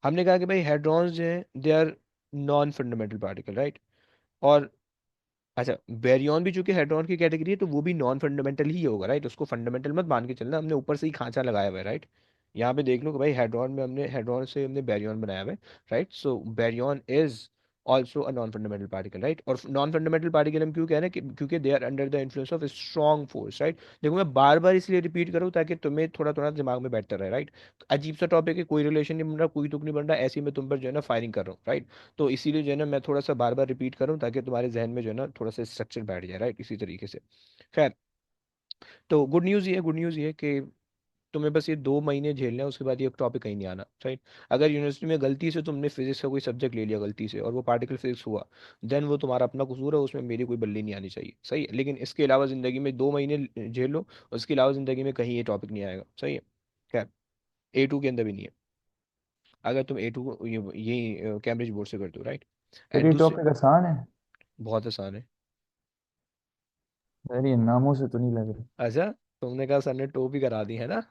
हमने कहा कि भाई हेड्रॉन्स जो हैं they are non fundamental particle, right. और अच्छा, बेरियन भी चूंकि हेड्रॉन की कैटेगरी है तो वो भी नॉन फंडामेंटल ही होगा, राइट। उसको फंडामेंटल मत मान के चलना, हमने ऊपर से ही खांचा लगाया हुआ है, राइट। यहाँ पे देख लो कि भाई हेड्रॉन में हमने, हेड्रॉन से हमने बेरियन बनाया हुआ है, right. So baryon is also a non fundamental particle, right. और नॉन फंडामेंटल पार्टिकल हम क्यों कह रहे हैं क्योंकि they are under the influence of strong force, right. देखो मैं बार बार इसलिए रिपीट करूँ ताकि तुम्हें थोड़ा थोड़ा दिमाग में बैठता रहे, राइट। अजीब सा टॉपिक है, कोई रिलेशन नहीं बन रहा, कोई तुक नहीं बन रहा, ऐसे ही मैं तुम पर जो है ना फायरिंग कर रहा हूँ, राइट। तो इसीलिए जो है ना मैं थोड़ा सा बार बार रिपीट करूँ ताकि तुम्हारे जहन में जो है ना थोड़ा सा स्ट्रक्चर बैठ जाए, राइट, इसी तरीके से। खैर, तो गुड न्यूज़ ये है, गुड न्यूज़ ये है कि तुम्हें बस ये 2 महीने झेलना है, उसके बाद ये टॉपिक कहीं नहीं आना, राइट। अगर यूनिवर्सिटी में गलती से तुमने फिजिक्स का कोई सब्जेक्ट ले लिया गलती से और वो पार्टिकल फिजिक्स हुआ, देन वो तुम्हारा अपना कसूर है, उसमें मेरी कोई बल्ली नहीं आनी चाहिए, सही है। लेकिन इसके अलावा ज़िंदगी में 2 महीने झेल लो, उसके अलावा ज़िंदगी में कहीं ये टॉपिक नहीं आएगा, सही है। खैर, A2 के अंदर भी नहीं है, अगर तुम A2 को यही कैम्ब्रिज बोर्ड से करते हो, राइट। सर एंड ये दूसरे, टॉपिक आसान है। बहुत आसान है। सर ये नामों से तो नहीं लग रहा। अच्छा, तुमने कहा सर ने टोपी करा दी है ना।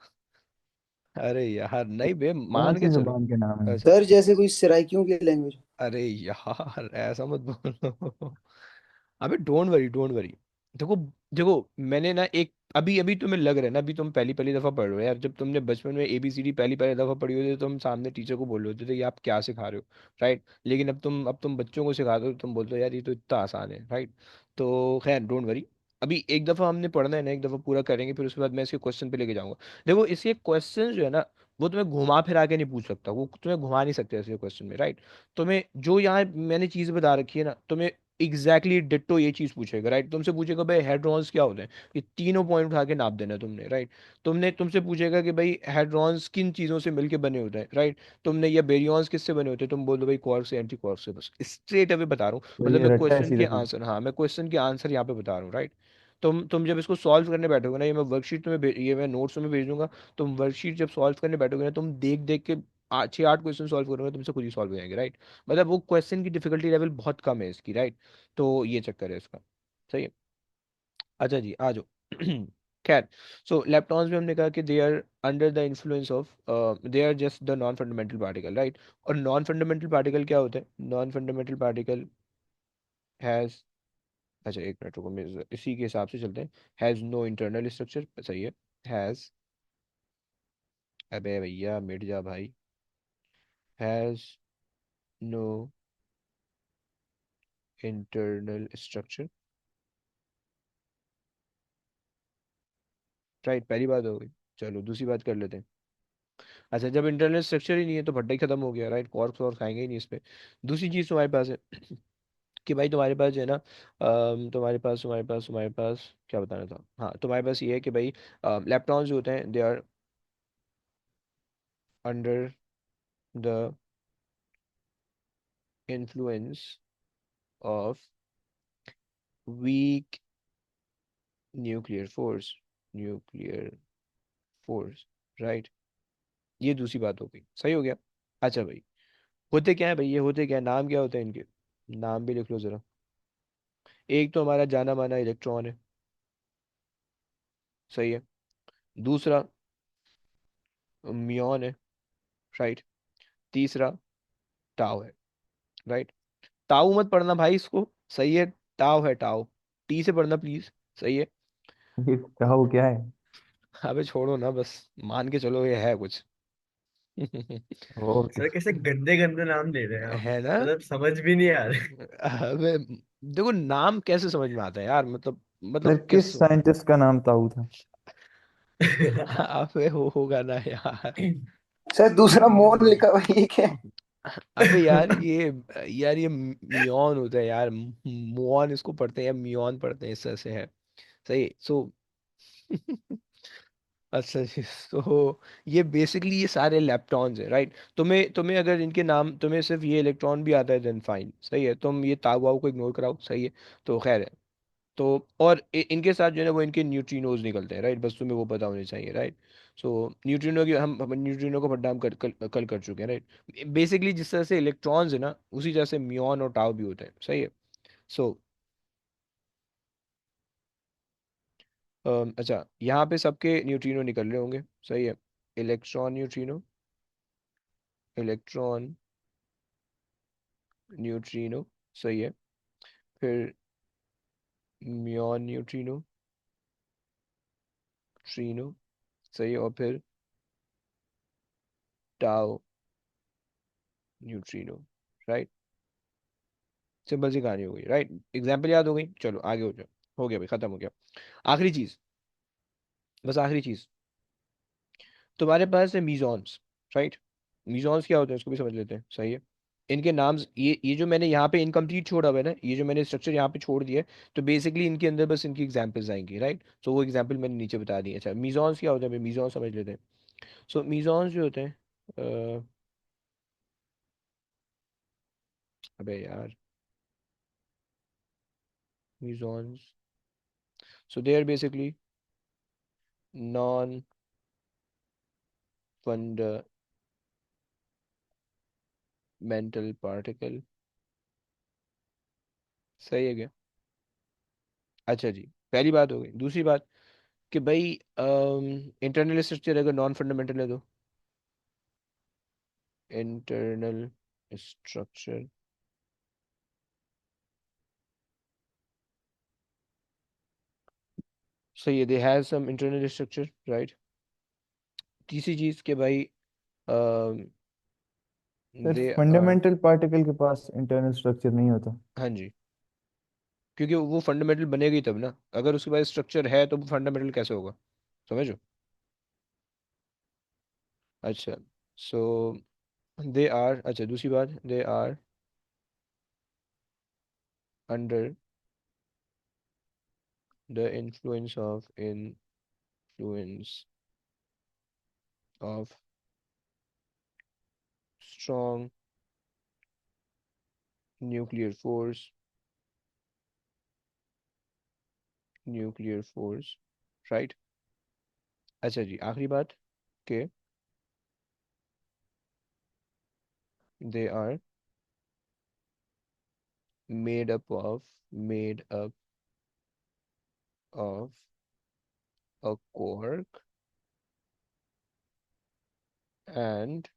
अरे यार नहीं बे, कौन मान के सी चलो। जुबान के नाम है? अच्छा। सर जैसे कोई सराइकियों की लैंग्वेज। अरे यार ऐसा मत बोलो। अबे डोंट वरी डोंट वरी। देखो देखो मैंने ना एक, अभी अभी तुम्हें लग रहा है ना, अभी तुम पहली पहली दफा पढ़ रहे हो यार, जब तुमने बचपन में ABCD पहली पहली दफा पढ़ी होती तो हम सामने टीचर को बोल रहे होते थे ये आप क्या सिखा रहे हो, राइट। लेकिन अब तुम बच्चों को सिखाते हो तो तुम बोलते हो यार ये तो इतना आसान है, राइट। तो खैर डोंट वरी। अभी एक दफा हमने पढ़ना है ना, एक दफा पूरा करेंगे, फिर उसके बाद मैं इसके क्वेश्चन पे लेके जाऊंगा। देखो इसके क्वेश्चन जो है ना, वो तुम्हें घुमा फिरा के नहीं पूछ सकता, वो तुम्हें घुमा नहीं सकते ऐसे क्वेश्चन में, राइट। तुम्हें जो यहाँ मैंने चीज बता रखी है ना, तुम्हें एग्जैक्टली डिट्टो ये चीज पूछेगा, राइट। तुमसे पूछेगा भाई हेड्रॉन्स क्या होते हैं, ये तीनों पॉइंट उठा के नाप देना है तुमने, राइट। तुमसे पूछेगा कि भाई हेड्रॉन्स किन चीजों से मिलके बने होते हैं, राइट। तुमने ये बेरियॉन्स किससे बने होते हैं, तुम बोल दो भाई क्वार्क से एंटी क्वार्क से, बस स्ट्रेट अवे बता रहा हूँ। तो मतलब ये मैं रट्टा है क्वेश्चन के सीधे सीधे। आंसर, हाँ मैं क्वेश्चन के आंसर यहाँ पे बता रहा हूँ, राइट। तुम जब इसको सॉल्व करने बैठोगे ना, ये मैं वर्कशीट तुम्हें ये मैं नोट्स में भेज दूंगा। तुम वर्कशीट जब सॉल्व करने बैठोगे ना, तुम देख देख के 6 8 क्वेश्चन सॉल्व करोगे, तुमसे खुद ही सॉल्व हो जाएंगे, राइट। मतलब वो क्वेश्चन की डिफिकल्टी लेवल बहुत कम है इसकी, राइट। तो ये चक्कर है इसका। सही है। अच्छा जी आ जाओ। खैर, सो लेप्टॉन्स में हमने कहा कि they are under the influence of, they are just the non fundamental particle, right. और नॉन फंडामेंटल पार्टिकल क्या होता है, नॉन फंडामेंटल पार्टिकल हैज, अच्छा एक मिनट रुको, मैं इसी के हिसाब से चलते हैं। हैज नो इंटरनल स्ट्रक्चर, सही है। हैज, अबे भैया मिट जा भाई। Has no internal structure, right, पहली बात हो गई। चलो दूसरी बात कर लेते हैं। अच्छा जब इंटरनल स्ट्रक्चर ही नहीं है तो भट्टा ही खत्म हो गया, राइट, कॉर्क्स और खाएंगे ही नहीं इस पे। दूसरी चीज तुम्हारे पास है कि भाई तुम्हारे पास जो है ना, तुम्हारे पास क्या बताना था, हाँ तुम्हारे पास ये है कि भाई लेप्टॉन्स जो होते हैं they are under the influence of weak nuclear force, nuclear force, right. ये दूसरी बात हो गई, सही हो गया। अच्छा भाई, होते क्या है भाई, ये होते क्या है, नाम क्या होते हैं इनके, नाम भी लिख लो जरा। एक तो हमारा जाना माना इलेक्ट्रॉन है, सही है। दूसरा म्योन है, राइट। तीसरा टाउ है, राइट। ताऊ मत पढ़ना भाई इसको, सही है। टाउ है टाउ, टी से पढ़ना प्लीज, सही है। ये क्या वो क्या है? अबे छोड़ो ना बस, मान के चलो ये है कुछ। ओके। सर कैसे गंदे गंदे नाम दे रहे हैं आप। है ना। मतलब समझ भी नहीं आ रहे। अबे देखो नाम कैसे समझ में आता है यार, सर मतलब किस कैसे। साइंटिस्ट का नाम ताऊ था? अबे होगा ना यार। सर दूसरा मोन लिखा हुआ है, ये क्या है? अबे यार ये मियोन होता है यार, मुऑन इसको पढ़ते हैं या मियोन पढ़ते हैं, इस तरह से है। सही सो। अच्छा जी, तो ये बेसिकली ये सारे लेप्टॉन्स हैं, राइट। तुम्हें अगर इनके नाम, तुम्हें सिर्फ ये इलेक्ट्रॉन भी आता है देन फाइन, सही है। तुम ये ताऊ वाऊ को इग्नोर कराओ, सही है। तो खैर है। तो और इनके साथ जो है ना वो इनके न्यूट्रिनोज निकलते हैं, राइट, बस तुम्हें वो पता होनी चाहिए, राइट। सो न्यूट्रिनो की हम न्यूट्रिनो को पढ़ना हम कल कर चुके हैं, राइट। बेसिकली जिस तरह से इलेक्ट्रॉन्स है ना, उसी तरह से म्यूऑन और टाउ भी होते हैं, सही है। सो अच्छा यहाँ पे सबके न्यूट्रिनो निकल रहे होंगे, सही है। इलेक्ट्रॉन न्यूट्रिनो, इलेक्ट्रॉन न्यूट्रिनो, सही है। फिर म्यूऑन न्यूट्रिनो, ट्रिनो, सही है। और फिर टाउ न्यूट्रिनो, राइट। सिंपल सी कहानी हो गई, राइट। एग्जाम्पल याद हो गई, चलो आगे हो जाओ। हो गया भाई, खत्म हो गया। आखिरी चीज, बस आखिरी चीज, तुम्हारे पास है मीजॉन्स, राइट। मीजॉन्स क्या होते हैं उसको भी समझ लेते हैं, सही है। इनके नाम, ये जो मैंने यहाँ पे इनकम्प्लीट छोड़ा हुआ है ना, ये जो मैंने स्ट्रक्चर यहाँ पे छोड़ दिया है, तो बेसिकली इनके अंदर बस इनकी एग्जांपल्स आएंगी, राइट। तो वो एग्जांपल मैंने नीचे बता दी। अच्छा मीजॉन्स क्या होते हैं, मीजॉन्स समझ लेते हैं। सो मीजॉन्स जो होते हैं, अ, अबे यार, mesons, so they are basically non fundamental particle, सही है क्या। अच्छा जी, पहली बात हो गई। दूसरी बात कि भाई इंटरनल स्ट्रक्चर अगर नॉन फंडामेंटल है तो internal structure. सही है, they have some internal structure, right? तीसरी चीज के भाई सर दे फंडामेंटल पार्टिकल के पास इंटरनल स्ट्रक्चर नहीं होता। हाँ जी, क्योंकि वो फंडामेंटल बनेगी तब ना, अगर उसके पास स्ट्रक्चर है तो वो फंडामेंटल कैसे होगा, समझो। अच्छा, सो दे आर, अच्छा दूसरी बात, they are under the influence of strong nuclear force, right. अच्छा जी, आखिरी बात के they are made up of a quark and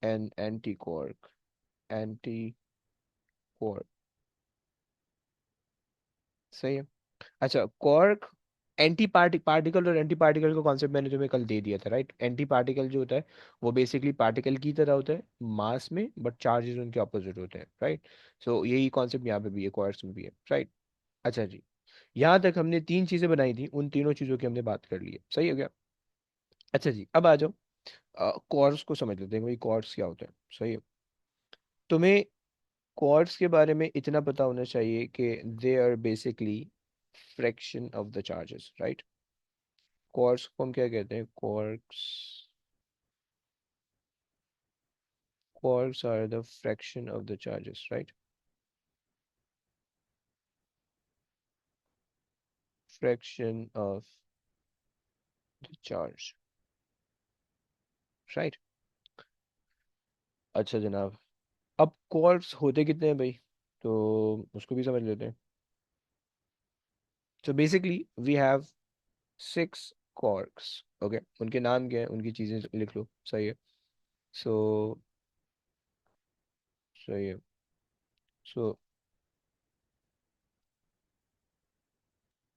an anti-quark, सही है। अच्छा, क्वार्क पार्टिकल और एंटी पार्टिकल का कॉन्सेप्ट मैंने तुम्हें कल दे दिया था, राइट। एंटी पार्टिकल जो होता है वो बेसिकली पार्टिकल की तरह होता है मास में, बट चार्जेस उनके ऑपोजिट होते हैं, राइट। सो यही कॉन्सेप्ट यहाँ पे भी है, क्वार्क्स में भी है, राइट। अच्छा जी, यहाँ तक हमने तीन चीजें बनाई थी, उन तीनों चीजों की हमने बात कर ली है, सही हो गया। अच्छा जी, अब आ जाओ क्वार्क्स को समझ लेते हैं, भाई क्वार्क्स क्या होता है, सही है। तुम्हें क्वार्ट्स के बारे में इतना पता होना चाहिए कि they are basically fraction of the charges, right. Quarks को हम क्या कहते हैं, quarks are the fraction of the charges, right. Fraction of the charge, right. अच्छा जनाब, अब क्वार्ट्स होते कितने हैं भाई, तो उसको भी समझ लेते हैं। तो basically we have 6 quarks, okay. उनके नाम क्या है, उनकी चीजें लिख लो, सही है। सो सही है। सो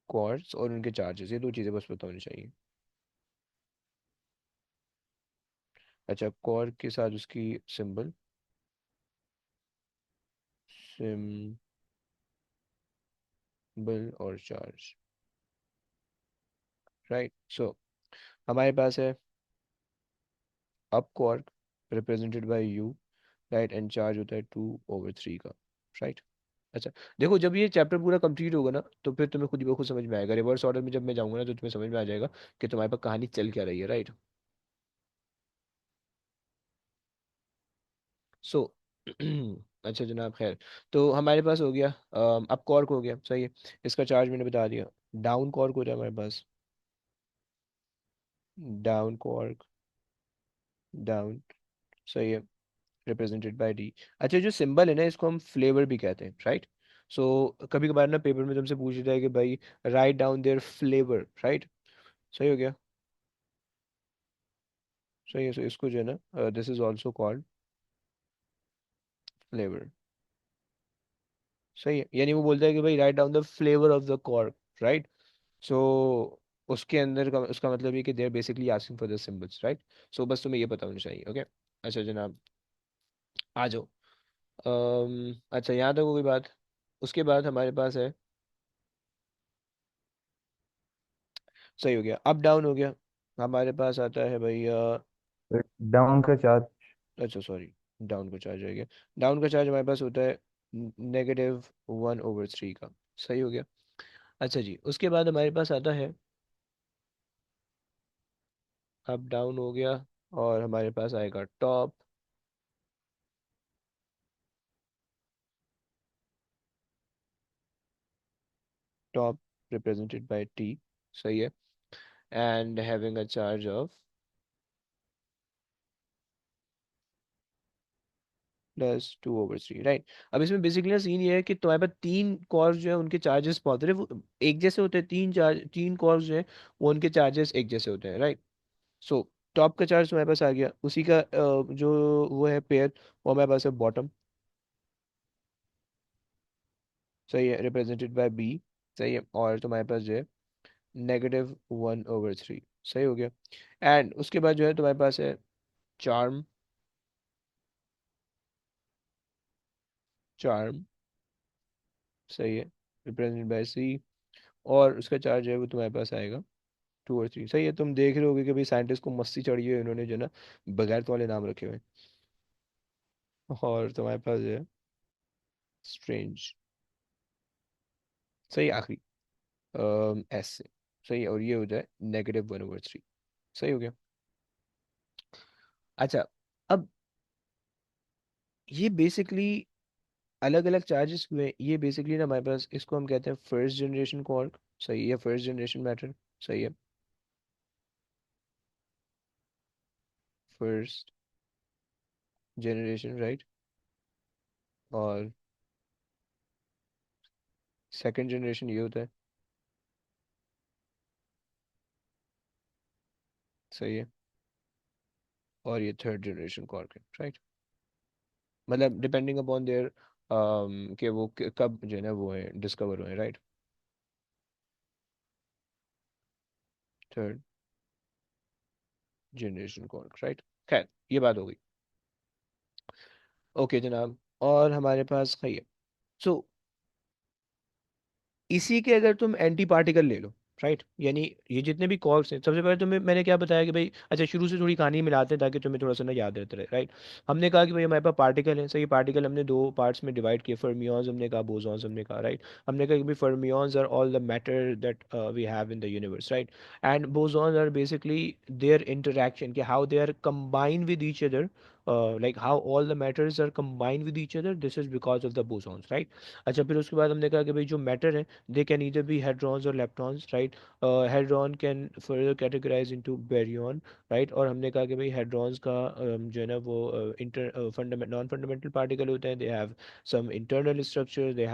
क्वार्ट्स और उनके चार्जेस, ये दो चीजें बस पता होनी चाहिए। अच्छा, क्वार्क के साथ उसकी सिंबल, सिंबल और चार्ज, राइट। सो हमारे पास है up quark represented by you, right, and charge होता है 2/3 का, राइट। अच्छा, देखो जब ये चैप्टर पूरा कंप्लीट होगा ना तो फिर तुम्हें खुद ही खुद समझ में आएगा, रिवर्स ऑर्डर में जब मैं जाऊंगा ना तो तुम्हें समझ में आ जाएगा कि तुम्हारे पास कहानी चल क्या रही है, राइट। सो अच्छा जनाब, खैर, तो हमारे पास हो गया अप कॉर्क हो गया, सही है। इसका चार्ज मैंने बता दिया। डाउन कॉर्क हो जाए हमारे पास, डाउन कॉर्क, डाउन, सही है, रिप्रेजेंटेड बाय डी। अच्छा, जो सिंबल है ना इसको हम फ्लेवर भी कहते हैं, राइट। सो कभी कभार ना पेपर में तुमसे पूछ लेता है कि भाई right down their flavour, right. सही हो गया, सही है। सो इसको जो है ना, this is also called flavour, सही है। यानी वो बोलता है कि भाई right down the flavour of the quark, right. So उसके अंदर का उसका मतलब ये कि they are basically asking for the symbols, right. So बस तुम्हें ये पता होना चाहिए, ओके। अच्छा जनाब, आ जाओ। अच्छा, यहाँ तक हो गई बात। उसके बाद हमारे पास है, सही हो गया, अप डाउन हो गया। हमारे पास आता है भैया, डाउन का चार्ज। अच्छा सॉरी, डाउन का चार्ज आ गया। डाउन का चार्ज हमारे पास होता है -1/3 का, सही हो गया। अच्छा जी, उसके बाद हमारे पास आता है, अप डाउन हो गया, और हमारे पास आएगा top, top represented by T, सही है, and having a charge of +2/3, right. अब इसमें बेसिकली सीन ये है कि तुम्हारे पास तीन कॉर्स जो है उनके चार्जेस बहुत रहे वो एक जैसे होते हैं, तीन कॉर्स जो है वो उनके चार्जेस एक जैसे होते हैं, राइट। सो टॉप का चार्ज तुम्हारे पास आ गया, उसी का जो वो है पेयर, वो हमारे पास है बॉटम। सही है, रिप्रेजेंटेड बाय बी। सही है, और तुम्हारे पास जो है -1/3। सही हो गया। एंड उसके बाद जो है तुम्हारे पास है चार्म। चार्म, सही है, रिप्रेजेंटेड बाय सी। और उसका चार्ज जो है वो तुम्हारे पास आएगा 2 और 3। सही है, तुम देख रहे होगे कि भाई साइंटिस्ट को मस्ती चढ़ी है, इन्होंने जो है ना बगैर वाले नाम रखे हुए हैं। और तुम्हारे पास जो है स्ट्रेंज। सही, आखिरी एस से। सही है, और ये हो जाए -1/3। सही हो गया। अच्छा, अब ये बेसिकली अलग अलग चार्जेस हुए, ये बेसिकली ना हमारे पास इसको हम कहते हैं फर्स्ट जनरेशन क्वार्क। सही है, फर्स्ट जनरेशन मैटर। सही है, फर्स्ट जनरेशन, राइट। और सेकंड जनरेशन ये होता है। सही है, और ये थर्ड जनरेशन क्वार्क है, राइट। मतलब डिपेंडिंग अपॉन देयर कि वो कब जो है ना वो है डिस्कवर हुए, right. Third generation quark, right. खैर, ये बात हो गई। ओके जनाब, और हमारे पास है ये। सो इसी के अगर तुम एंटी पार्टिकल ले लो, राइट, यानी ये जितने भी कॉर्क्स हैं, सबसे पहले तुम्हें मैंने क्या बताया कि भाई, अच्छा शुरू से थोड़ी कहानी मिलाते हैं ताकि तुम्हें थोड़ा सा ना याद रहता रहे, राइट। हमने कहा कि भाई हमारे पास पार्टिकल है। सही, पार्टिकल हमने दो पार्ट्स में डिवाइड किए, फर्मियॉन्स हमने कहा, बोसॉन्स हमने कहा, राइट। हमने कहा कि भाई fermions are all the matter that we have in the universe, right. And bosons are basically their interaction, कि how they are combine with each other, like how all the matters are combined with each other, this is because of the bosons, right। अच्छा, फिर उसके बाद हमने कहा कि भाई जो मैटर है, they can either be hadrons or leptons, right। hadron can further categorize into baryon, right। और हमने कहा कि भाई hadrons का जो है ना वो inter fundament non fundamental particle होते हैं, they have some internal structure, they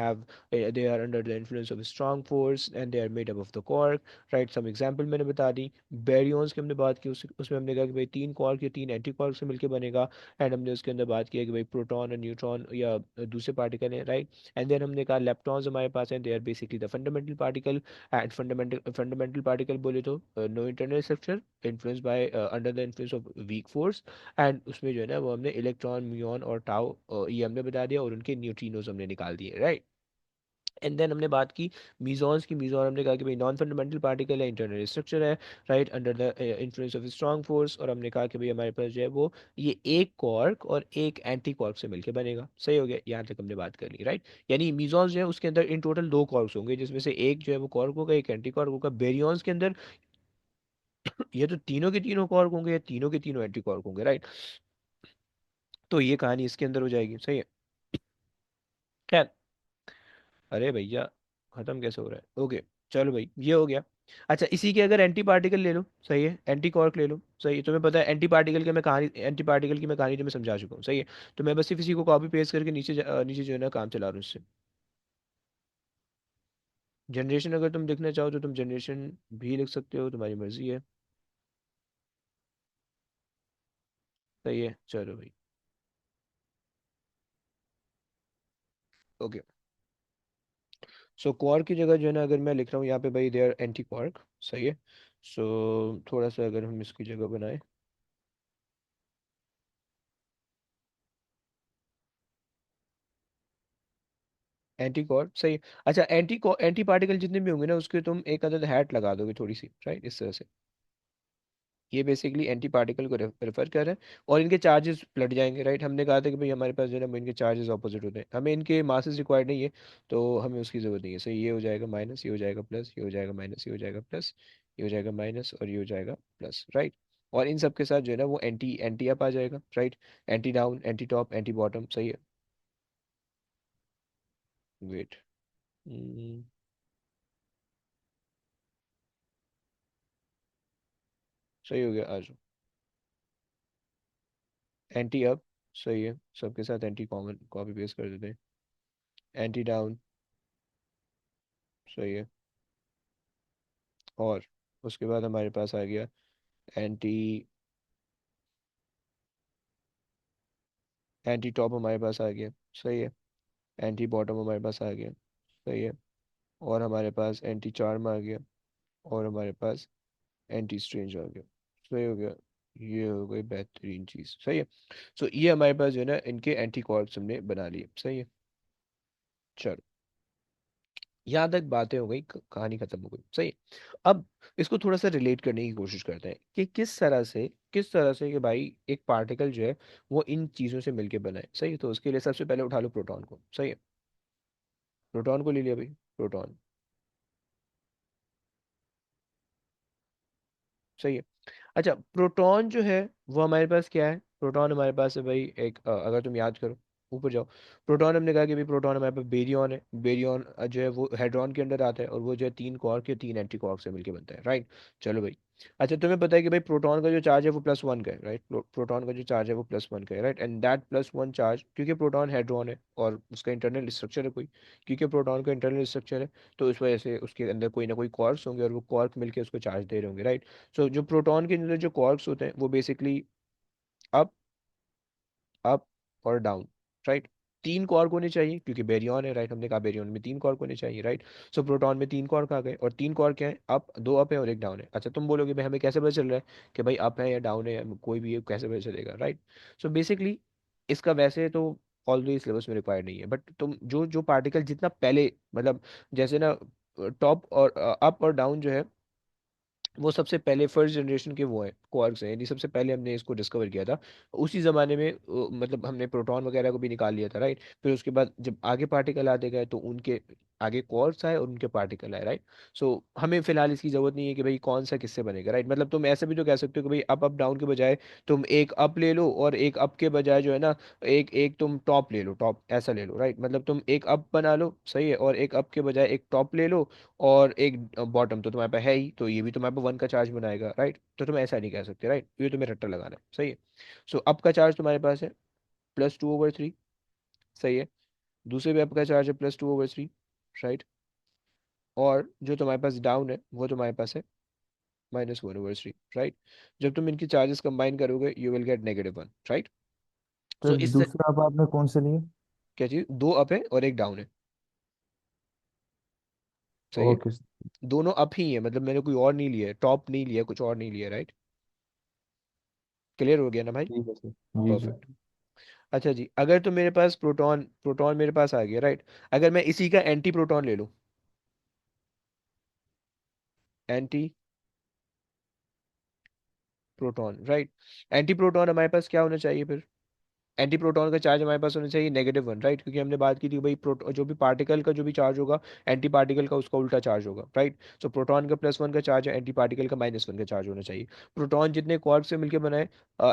are under the influence of a strong force and they are made up of the quark, right। some example मैंने बता दी। baryons की हमने बात की, उसमें हमने कहा कि भाई 3 क्वार्क या 3 एंटी क्वार्क से मिलकर बनेगा। एंड हमने उसके अंदर बात की है कि भाई प्रोटॉन और न्यूट्रॉन या दूसरे पार्टिकल हैं, राइट। एंड देन हमने कहा लेप्टॉन्स हमारे पास हैं, they are basically the fundamental particle. And fundamental particle बोले तो no internal structure, influence by under the influence of weak force. एंड उसमें जो है ना वो हमने इलेक्ट्रॉन, म्यून और टाउ ये हमने बता दिया, और उनके न्यूट्रिनोज हमने निकाल दिए, राइट। एंड देन हमने बात की मीजॉन्स की। मीजॉन हमने कहा कि भाई नॉन फंडामेंटल पार्टिकल है, इंटरनल स्ट्रक्चर है, right, under the influence of strong force. और हमने कहा कि भाई हमारे पास जो है वो ये एक कॉर्क और एक एंटी कॉर्क से मिलकर बनेगा। सही हो गया, यहाँ तक हमने बात कर ली, राइट। यानी मीजॉन्स जो है उसके अंदर इन टोटल 2 कॉर्क्स होंगे, जिसमें से एक जो है वो कॉर्क होगा, एक एंटी कॉर्क होगा। बेरियॉन्स के अंदर ये तो तीनों के तीनों कॉर्क होंगे या तीनों के तीनों एंटी कॉर्क होंगे, राइट। तो ये कहानी इसके अंदर हो जाएगी। सही है, खैर। अरे भैया, खत्म कैसे हो रहा है? ओके, चलो भाई, ये हो गया। अच्छा, इसी के अगर एंटी पार्टिकल ले लो, सही है, एंटी कॉर्क ले लो। सही है, तुम्हें पता है एंटी पार्टिकल की मैं कहानी, एंटी पार्टिकल की मैं कहानी तुम्हें समझा चुका हूँ। सही है, तो मैं बस सिर्फ इसी को कॉपी पेस्ट करके नीचे नीचे जो है ना काम चला रहा हूँ इससे। जनरेशन अगर तुम लिखना चाहो तो तुम जनरेशन भी लिख सकते हो, तुम्हारी मर्जी है। सही है, चलो भाई। ओके, सो क्वार्क की जगह जो है ना अगर मैं लिख रहा हूँ यहाँ पे भाई दे आर एंटी क्वार्क। सही है, सो थोड़ा सा अगर हम इसकी जगह बनाए एंटी कॉर्क। सही है। अच्छा, एंटी पार्टिकल जितने भी होंगे ना उसके तुम एक अदद हैट लगा दोगे थोड़ी सी, राइट, इस तरह से। ये बेसिकली एंटी पार्टिकल को रेफर कर रहे हैं, और इनके चार्जेस पलट जाएंगे, राइट। हमने कहा था कि भाई हमारे पास जो है ना इनके चार्जेस ऑपोजिट होते हैं, हमें इनके मासेस रिक्वायर्ड नहीं है, तो हमें उसकी ज़रूरत नहीं है। सही, ये हो जाएगा माइनस, ये हो जाएगा प्लस, ये हो जाएगा माइनस, ये हो जाएगा प्लस, ये हो जाएगा माइनस, और ये हो जाएगा प्लस, राइट। और इन सब के साथ जो है ना वो एंटी एंटी अप आ जाएगा, right. Anti down, anti top, anti bottom. सही है, वेट, सही हो गया, आ जाओ। एंटी अप, सही है, सबके साथ एंटी कॉमन कॉपी पेस्ट कर देते हैं। एंटी डाउन, सही है, और उसके बाद हमारे पास आ गया एंटी एंटी टॉप हमारे पास आ गया, सही है। एंटी बॉटम हमारे पास आ गया, सही है। और हमारे पास एंटी चार्म आ गया, और हमारे पास एंटी स्ट्रेंज आ गया, सही हो गया। ये हो गई बेहतरीन चीज़, सही है। सो ये हमारे पास जो है ना इनके एंटी कॉर्प्स हमने बना लिए, सही है। चलो, यहाँ तक बातें हो गई, कहानी खत्म हो गई, सही है। अब इसको थोड़ा सा रिलेट करने की कोशिश करते हैं कि किस तरह से कि भाई एक पार्टिकल जो है वो इन चीज़ों से मिलके बना है, सही है। तो उसके लिए सबसे पहले उठा लो प्रोटॉन को, सही है। प्रोटॉन को ले लिया भाई, प्रोटॉन, सही है। अच्छा, प्रोटॉन जो है वो हमारे पास क्या है? प्रोटॉन हमारे पास है भाई एक, अगर तुम याद करो, ऊपर जाओ। प्रोटॉन हमने कहा कि भाई प्रोटॉन हमारे पास बेरियन है। बेरियन जो है वो हेड्रॉन के अंदर आता है, और वो जो है 3 क्वार्क या 3 एंटी क्वार्क से मिलकर बनता है, राइट। चलो भाई। अच्छा, तुम्हें पता है कि भाई प्रोटॉन का जो चार्ज है वो +1 का है, राइट। प्रोटॉन का जो चार्ज है वो +1 का है, राइट। एंड दैट +1 चार्ज, क्योंकि प्रोटॉन हेड्रॉन है और उसका इंटरनल स्ट्रक्चर है कोई, क्योंकि प्रोटॉन का इंटरनल स्ट्रक्चर है, तो इस वजह से उसके अंदर कोई ना कोई क्वार्क्स होंगे, और वो क्वार्क मिलकर उसको चार्ज दे रहे होंगे, राइट। सो जो प्रोटॉन के अंदर जो क्वार्क्स होते हैं वो बेसिकली अप, अप और डाउन, राइट। 3 क्वार्क होने चाहिए क्योंकि बेरियन है, राइट। हमने कहा बेरियन में 3 क्वार्क होने चाहिए, राइट। सो प्रोटॉन में 3 क्वार्क आ गए, और 3 क्वार्क क्या है? अप, 2 अप है और एक डाउन है। अच्छा, तुम बोलोगे भाई हमें कैसे पता चल रहा है कि भाई अप है या डाउन है, कोई भी है, कैसे पता चलेगा, राइट। सो बेसिकली इसका वैसे तो ऑलरेडी सिलेबस में रिक्वायर्ड नहीं है, बट तुम जो जो पार्टिकल जितना पहले, मतलब जैसे ना टॉप और अप और डाउन जो है वो सबसे पहले फर्स्ट जनरेशन के वो हैं, क्वार्क्स हैं, यानी सबसे पहले हमने इसको डिस्कवर किया था। उसी ज़माने में मतलब हमने प्रोटॉन वगैरह को भी निकाल लिया था, राइट। फिर उसके बाद जब आगे पार्टिकल आते गए तो उनके आगे क्वार्क्स आए और उनके पार्टिकल आए, राइट। सो हमें फिलहाल इसकी ज़रूरत नहीं है कि भाई कौन सा किससे बनेगा, राइट। मतलब तुम ऐसे भी तो कह सकते हो कि भाई अप अप डाउन के बजाय तुम एक अप ले लो, और एक अप के बजाय जो है ना एक एक तुम टॉप ले लो, टॉप ऐसा ले लो, राइट। मतलब तुम एक अप बना लो, सही है, और एक अप के बजाय एक टॉप ले लो, और एक बॉटम तो तुम्हारे पास है ही, तो ये भी तुम्हारे पास 1 का चार्ज बनाएगा, राइट। तो तुम ऐसा नहीं कह सकते, राइट, ये तुम्हें रट्टा लगाना है, सही है। सो अप का चार्ज तुम्हारे पास है +2/3, सही है। दूसरे भी अप का चार्ज है +2/3, राइट। और जो तुम्हारे पास डाउन है वो तुम्हारे पास है -1/3, राइट। जब तुम इनकी चार्जेस कंबाइन करोगे you will get -1, right. So sir इस दूसरा अब आपने कौन से लिए? क्या चीज, 2 अप है और एक डाउन है, सही है। ओके। दोनों अप ही है, मतलब मैंने कोई और नहीं लिया है, टॉप नहीं लिया, कुछ और नहीं लिया, राइट। क्लियर हो गया ना भाई? ठीक है सर। जी जी। परफेक्ट। अच्छा जी, अगर तो मेरे पास प्रोटॉन प्रोटॉन मेरे पास आ गया, राइट। अगर मैं इसी का एंटी प्रोटॉन ले लूं, anti proton, right. Anti proton हमारे पास क्या होना चाहिए फिर? एंटी प्रोटॉन का चार्ज हमारे पास होना चाहिए -1, राइट, क्योंकि हमने बात की थी भाई प्रोटो जो भी पार्टिकल का जो भी चार्ज होगा, एंटी पार्टिकल का उसका उल्टा चार्ज होगा, राइट। सो प्रोटॉन का +1 का चार्ज है, एंटी पार्टिकल का -1 का चार्ज होना चाहिए। प्रोटॉन जितने क्वार्क से मिलकर बनाए,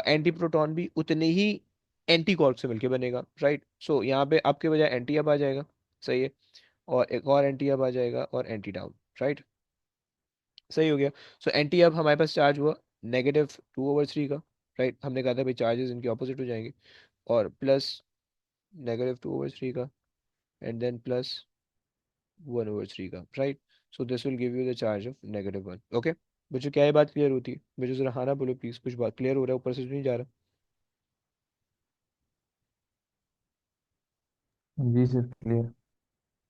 एंटी प्रोटॉन भी उतने ही एंटी क्वार्क से मिलकर बनेगा, राइट। सो यहाँ पे अप के बजाय एंटी अप आ जाएगा, सही है। और एक और एंटी अप आ जाएगा, और एंटी डाउन, राइट, सही हो गया। सो एंटी अप हमारे पास चार्ज हुआ -2/3 का, राइट। हमने कहा था भाई चार्जेस इनके ऑपोजिट हो जाएंगे, और प्लस -2/3 का, एंड देन +1/3 का, right. So this will give you the charge of -1, okay. मुझे क्या ये बात क्लियर होती है? मुझे जरा हाँ ना बोलो प्लीज, कुछ बात क्लियर हो रहा है, ऊपर से तो नहीं जा रहा? जी सर क्लियर।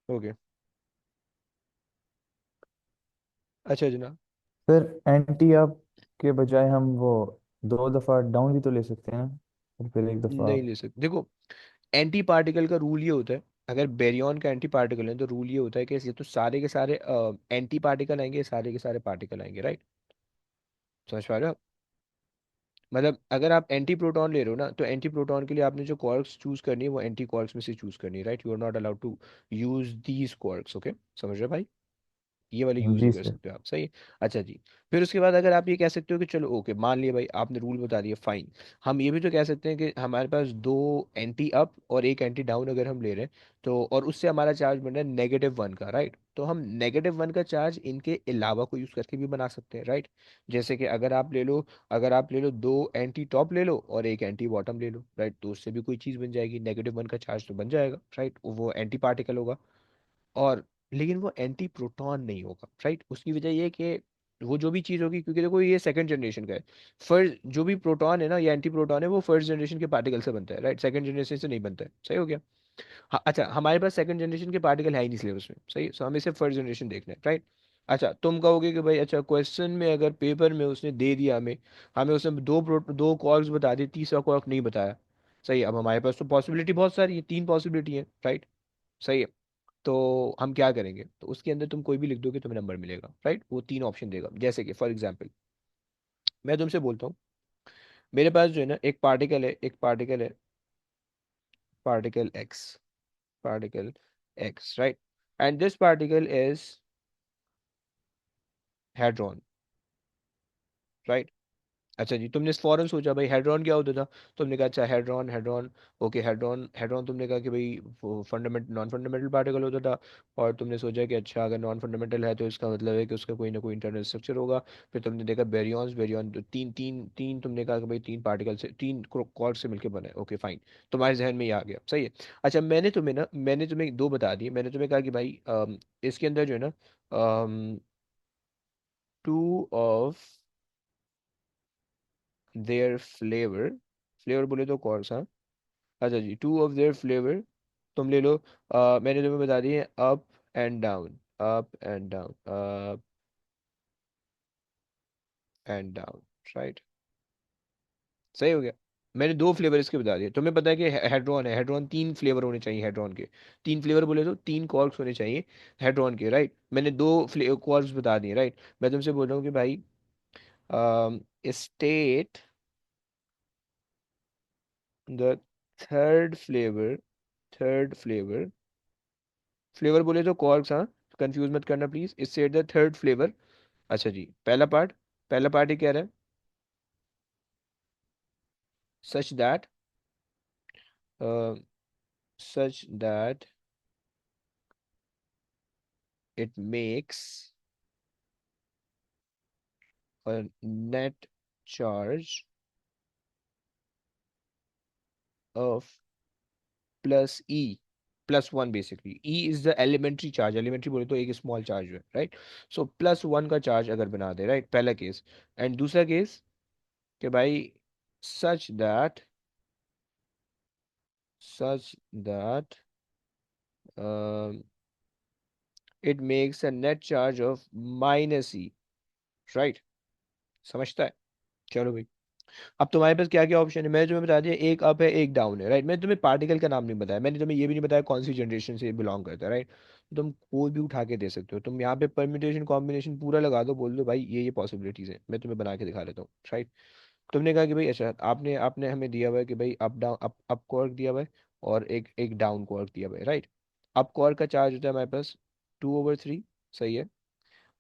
ओके। अच्छा जनाब। सर एंटी आप के बजाय हम वो 2 दफा डाउन भी तो ले सकते हैं ना, और फिर एक दफा नहीं आप। ले सकते, देखो। एंटी पार्टिकल का रूल ये होता है, अगर बेरियन का एंटी पार्टिकल है तो रूल ये होता है कि ये तो सारे के सारे एंटी पार्टिकल आएंगे, सारे के सारे पार्टिकल आएंगे, राइट। समझ पा रहे हो आप? मतलब अगर आप एंटी प्रोटॉन ले रहे हो ना, तो एंटी प्रोटॉन के लिए आपने जो क्वार्क्स चूज करनी है वो एंटी क्वार्क्स में से चूज करनी है, right. You are not allowed to use these quarks, okay. समझ रहे हो भाई? ये वाले यूज जी नहीं कर सर। सकते हो आप, सही है। अच्छा जी। फिर उसके बाद अगर आप ये कह सकते हो कि चलो ओके, मान लिया भाई आपने रूल बता दिया, फाइन। हम ये भी तो कह सकते हैं कि हमारे पास 2 एंटी अप और एक एंटी डाउन अगर हम ले रहे हैं, तो और उससे हमारा चार्ज बन रहा है -1 का, राइट। तो हम -1 का चार्ज इनके अलावा को यूज करके भी बना सकते हैं, राइट। जैसे कि अगर आप ले लो 2 एंटी टॉप ले लो और एक एंटी बॉटम ले लो, राइट, तो उससे भी कोई चीज बन जाएगी, -1 का चार्ज तो बन जाएगा, राइट, वो एंटी पार्टिकल होगा। और लेकिन वो एंटी प्रोटॉन नहीं होगा, राइट। उसकी वजह ये है कि वो जो भी चीज़ होगी, क्योंकि देखो ये सेकंड जनरेशन का है। फर्स्ट जो भी प्रोटॉन है ना या एंटी प्रोटॉन है वो फर्स्ट जनरेशन के पार्टिकल से बनता है, राइट, सेकंड जनरेशन से नहीं बनता है। सही हो गया। हाँ, अच्छा हमारे पास सेकंड जनरेशन के पार्टिकल है ही नहीं सिलेबस में, सही, सो हमें सिर्फ फर्स्ट जनरेशन देखना है, राइट। अच्छा तुम कहोगे कि भाई अच्छा क्वेश्चन में अगर पेपर में उसने दे दिया हमें, हमें उसने दो कॉर्क्स बता दिए, तीसरा कॉर्क नहीं बताया। सही है, अब हमारे पास तो पॉसिबिलिटी बहुत सारी है, तीन पॉसिबिलिटी है, राइट। सही है। तो हम क्या करेंगे, तो उसके अंदर तुम कोई भी लिख दोगे तुम्हें नंबर मिलेगा, राइट, वो तीन ऑप्शन देगा। जैसे कि फॉर एग्जाम्पल मैं तुमसे बोलता हूँ, मेरे पास जो है ना एक पार्टिकल है, particle x, particle x, right? And this particle is hadron, right? अच्छा जी, तुमने फौरन सोचा भाई हेड्रॉन क्या होता था। तुमने कहा अच्छा हेड्रॉन, ओके, हेड्रॉन हेड्रॉन तुमने कहा कि भाई फंडामेंटल नॉन फंडामेंटल पार्टिकल होता था। और तुमने सोचा कि अच्छा अगर नॉन फंडामेंटल है तो इसका मतलब है कि उसका कोई ना कोई इंटरनल स्ट्रक्चर होगा। फिर तुमने देखा बेरियॉन्स, बेरियॉन तो तीन तीन तीन तुमने कहा कि भाई तीन पार्टिकल से, तीन क्वार्क से मिलकर बना है, ओके फाइन। तुम्हारे जहन में ये आ गया, सही है। अच्छा मैंने तुम्हें दो बता दिए, मैंने तुम्हें कहा कि भाई इसके अंदर जो है ना two of their flavour, flavour बोले तो कौन सा, अच्छा जी, टू ऑफ देयर फ्लेवर तुम ले लो। मैंने तुम्हें बता दिए up and down, up and down, up and down, right. सही हो गया। मैंने दो फ्लेवर इसके बता दिए। तुम्हें पता है कि हेड्रॉन है, हेड्रॉन तीन फ्लेवर होने चाहिए हेड्रॉन के, तीन फ्लेवर बोले तो तीन कॉर्क्स होने चाहिए हेड्रॉन के, राइट। मैंने दो कॉर्क्स बता दिए, राइट। मैं तुमसे बोल रहा हूँ कि भाई state the third flavour, third flavour, flavour बोले तो कॉर्क्स, हाँ, कंफ्यूज मत करना please, state the third flavour. अच्छा जी, पहला पार्ट ही कह रहा है such that, such that it makes a net charge of plus e plus one, basically e is the elementary charge, elementary बोले तो एक स्मॉल चार्ज है, राइट। सो प्लस वन का चार्ज अगर बना दे, राइट, पहला केस। एंड दूसरा केस कि भाई सच that, such that it makes a net charge of minus E, right. समझता है। चलो भाई, अब तुम्हारे पास क्या क्या ऑप्शन है मैंने तुम्हें बता दिया, एक अप है एक डाउन है, राइट। मैंने तुम्हें पार्टिकल का नाम नहीं बताया, मैंने तुम्हें ये भी नहीं बताया कौन सी जनरेशन से बिलोंग करता है, राइट। तुम कोई भी उठा के दे सकते हो, तुम यहाँ पे परम्यूटेशन कॉम्बिनेशन पूरा लगा दो, बोल दो भाई ये पॉसिबिलिटीज है, मैं तुम्हें बना के दिखा देता हूँ, राइट। तुमने कहा कि भाई अच्छा आपने आपने हमें दिया हुआ है कि भाई अप डाउन, अप क्वार्क दिया हुआ है और एक एक डाउन क्वार्क दिया हुआ है, राइट। अप क्वार्क का चार्ज होता है हमारे पास 2/3, सही है।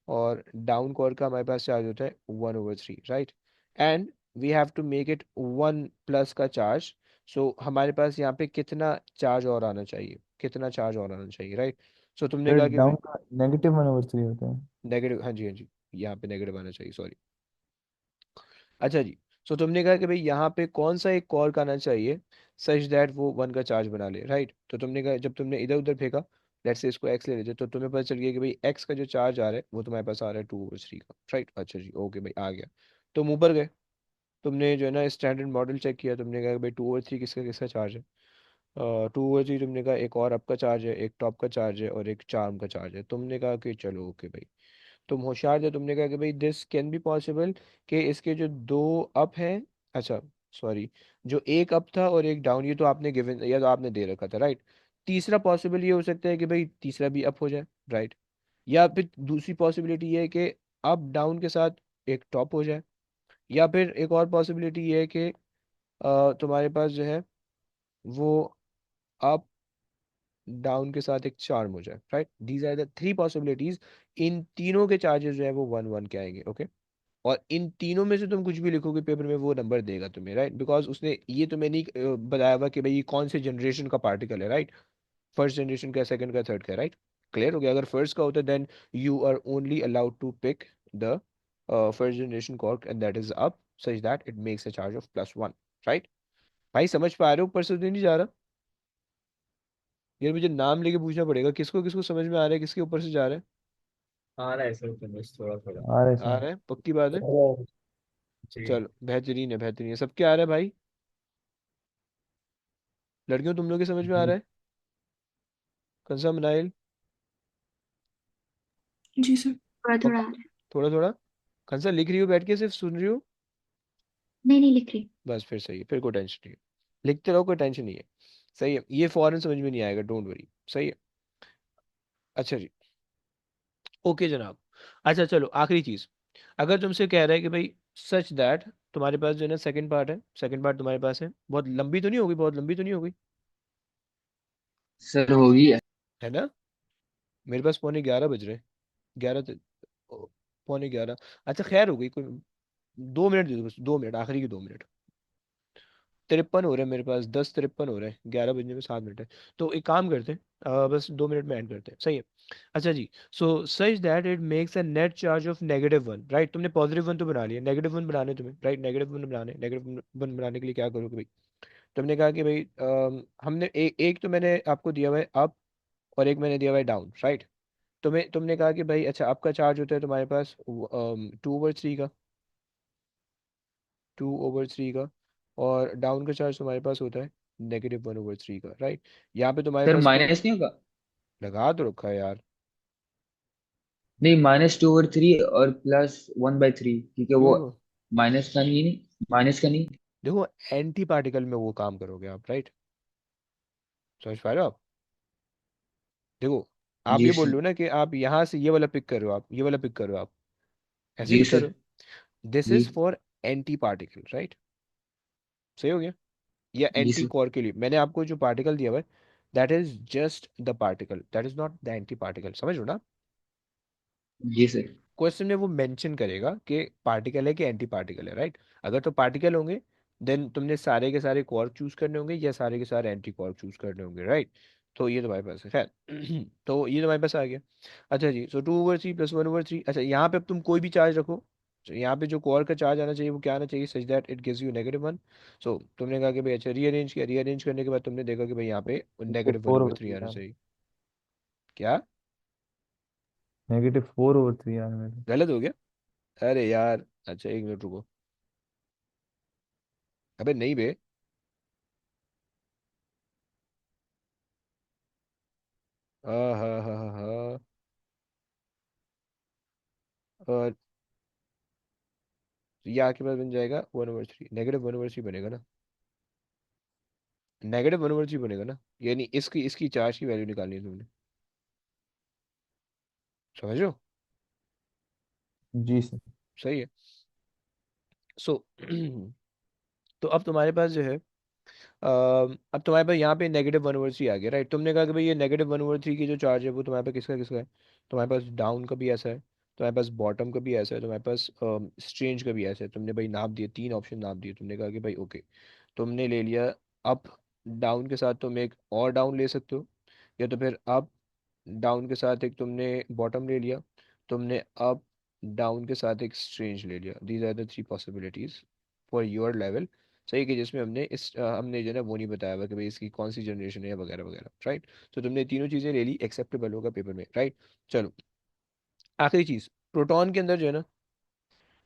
और डाउन कॉर का हमारे पास चार्ज होता है 1/3, right. And we have to make it one plus का चार्ज। सो हमारे पास यहाँ पे कितना चार्ज और आना चाहिए, कितना चार्ज और आना चाहिए, राइट। सो तुमने फिर कहा कि डाउन का -1/3 होता है। नेगेटिव, हाँ जी हाँ जी, यहाँ पे नेगेटिव आना चाहिए, सॉरी। अच्छा जी, सो तुमने कहा कि भाई यहाँ पे कौन सा एक कॉर्क आना चाहिए सच दैट वो वन का चार्ज बना ले, राइट। तो तुमने कहा जब तुमने इधर उधर फेंका, लेट्स से इसको एक्स ले लेते तो तुम्हें पता चल गया कि भाई एक्स का जो चार्ज आ रहा है वो तुम्हारे पास आ रहा है 2/3 का, राइट। अच्छा जी, ओके भाई आ गया। तुम ऊपर गए, तुमने जो है ना स्टैंडर्ड मॉडल चेक किया, तुमने कहा कि भाई 2/3 किसका किसका चार्ज है। 2/3 तुमने कहा एक और अप का चार्ज है, एक टॉप का चार्ज है और एक चार्म का चार्ज है। तुमने कहा कि चलो ओके भाई, तुम होशियार थे, तुमने कहा कि भाई दिस कैन बी पॉसिबल कि इसके जो दो अप हैं, अच्छा सॉरी, जो एक अप था और एक डाउन, ये तो आपने गिवन या तो आपने दे रखा था, राइट। तीसरा पॉसिबल ये हो सकता है कि भाई तीसरा भी अप हो जाए, राइट। या फिर दूसरी पॉसिबिलिटी ये है कि अप डाउन के साथ एक टॉप हो जाए। या फिर एक और पॉसिबिलिटी ये है कि तुम्हारे पास जो है वो अप डाउन के साथ एक चार्म हो जाए, right. These are the three possibilities. इन तीनों के चार्जेस जो है वो वन वन के आएंगे, ओके। और इन तीनों में से तुम कुछ भी लिखोगे पेपर में वो नंबर देगा तुम्हें, राइट, बिकॉज उसने ये तुम्हें नहीं बताया हुआ कि भाई ये कौन से जनरेशन का पार्टिकल है, राइट। फर्स्ट जनरेशन का, सेकंड का, थर्ड का, राइट। क्लियर हो गया। अगर फर्स्ट का होता है then you are only allowed to pick the first generation quark and that is up such that it makes a charge of +1, right. भाई समझ पा रहे हो, ऊपर से तो नहीं जा रहा यार, मुझे नाम लेके पूछना पड़ेगा किसको किसको समझ में आ रहा है, किसके ऊपर से जा रहा है। आ रहा है सर समझ थोड़ा थोड़ा। आ रहा है आ समझ। रहा है, पक्की बात है। जी। चलो बेहतरीन है, बेहतरीन है, सबके आ रहा है भाई। लड़कियों तुम लोग के समझ में आ जी रहा है? कंसा मनाइल? जी सर, थोड़ा थोड़ा आ रहा है। थोड़ा थोड़ा? कंसा लिख रही हो बैठ के, सिर्फ सुन रही हो? नहीं नहीं, लिख रही। बस फिर सही है, फिर कोई टेंशन नहीं है। लिखते रहो, कोई टेंशन नहीं है। सही है, ये फौरन समझ में नहीं आएगा, डोंट वरी। सही है। अच्छा जी। ओके जनाब। अच्छा चलो आखिरी चीज। अगर तुमसे कह रहा है कि भाई सच दैट, तुम्हारे पास जो है ना सेकंड पार्ट है, सेकंड पार्ट तुम्हारे पास है, बहुत लंबी तो नहीं होगी, बहुत लंबी तो नहीं होगी, सर होगी। है ना? मेरे पास पौने 11 बज रहे हैं। 11 पौने 11। अच्छा खैर हो गई कोई। 2 मिनट दे दो बस, 2 मिनट, आखिरी के 2 मिनट। 53 हो रहे हैं मेरे पास, 10:53 हो रहे हैं, 11 बजने में 7 मिनट है। तो एक काम करते हैं, बस 2 मिनट में एंड करते हैं, सही है। अच्छा जी। So such that it makes a net charge of -1, right? तुमने +1 तो बना लिया, -1 बनाने तुम्हें, राइट? -1 बनाने, -1 बनाने के लिए क्या करोगे भाई? तुमने कहा कि भाई हमने एक तो मैंने आपको दिया हुआ है अप, और एक मैंने दिया हुआ है डाउन, राइट? तुमने कहा कि भाई अच्छा आपका चार्ज होता है तुम्हारे पास 2/3 का, 2/3 का। और डाउन का चार्ज तुम्हारे पास होता है -1/3 का, राइट? यहाँ पे तुम्हारे सर पास कोई माइनस नहीं होगा? लगा तो रखा है यार। नहीं, -2/3 और +1/3, क्योंकि देखो वो देखो माइनस का नहीं, नहीं माइनस का नहीं। देखो, एंटी पार्टिकल में वो काम करोगे आप, राइट? समझ पा रहे हो आप? देखो, आप जी ये बोल सर। लो ना कि आप यहाँ से ये वाला पिक कर रहे हो, आप ये वाला पिक कर रहे हो, आप ऐसे जी पिक कर सर। रहे हो। दिस जी। Is for anti particle, right? सही हो गया? या जी एंटी सर। कोर के लिए मैंने आपको जो पार्टिकल दिया हुआ है, that is just the particle, that is not the anti particle, समझ लो ना? जी सर। क्वेश्चन में वो मेंशन करेगा कि पार्टिकल है कि एंटी पार्टिकल है, राइट? अगर तो पार्टिकल होंगे, देन तुमने सारे के सारे क्वार्क चूज करने होंगे, या सारे के सारे एंटी क्वार्क चूज करने होंगे, राइट? तो ये तुम्हारे पास है, खैर। तो ये तुम्हारे पास आ गया। अच्छा जी, सो 2/3 +1/3। अच्छा यहाँ पे अब तुम कोई भी चार्ज रखो, तो यहाँ पे जो क्वार्क का चार्ज आना चाहिए वो क्या आना चाहिए, सच दैट इट गिव्स यू -1। सो तुमने कहा कि भाई अच्छा रीअरेंज किया, रीअरेंज करने के बाद तुमने देखा कि भाई यहाँ पे -1/3 4/3 आना यार। चाहिए। क्या? -4/3 यार मेरे। गलत हो गया? अरे यार, अच्छा 1 मिनट रुको। अबे नहीं बे। हाँ हाँ हाँ हाँ हाँ। और ये आपके पास बन जाएगा 1/3, -1/3 बनेगा ना? -1/3 बनेगा ना? यानी इसकी इसकी चार्ज की वैल्यू निकालनी है तुमने, समझो? जी सर। सही है। सो तो अब तुम्हारे पास जो है, अब तुम्हारे पास यहाँ पे -1/3 आ गया, राइट? तुमने कहा कि भाई ये -1/3 की जो चार्ज है वो तुम्हारे पास किसका किसका है? तुम्हारे पास डाउन का भी ऐसा है, तुम्हारे पास बॉटम का भी ऐसा है, तुम्हारे पास स्ट्रेंज का भी ऐसा है। तुमने भाई नाप दिए, 3 ऑप्शन नाप दिए, तुमने कहा कि भाई ओके। तुमने ले लिया अप, डाउन के साथ तुम एक और डाउन ले सकते हो, या तो फिर अप डाउन के साथ एक तुमने बॉटम ले लिया, तुमने अप डाउन के साथ एक स्ट्रेंज ले लिया। These are the 3 possibilities for your level. सही, कि जिसमें हमने जो है ना वो नहीं बताया हुआ कि भाई इसकी कौन सी जनरेशन है वगैरह वगैरह, राइट? तो तुमने तीनों चीज़ें ले ली, एक्सेप्टेबल होगा पेपर में, राइट? चलो आखिरी चीज़, प्रोटॉन के अंदर जो है ना,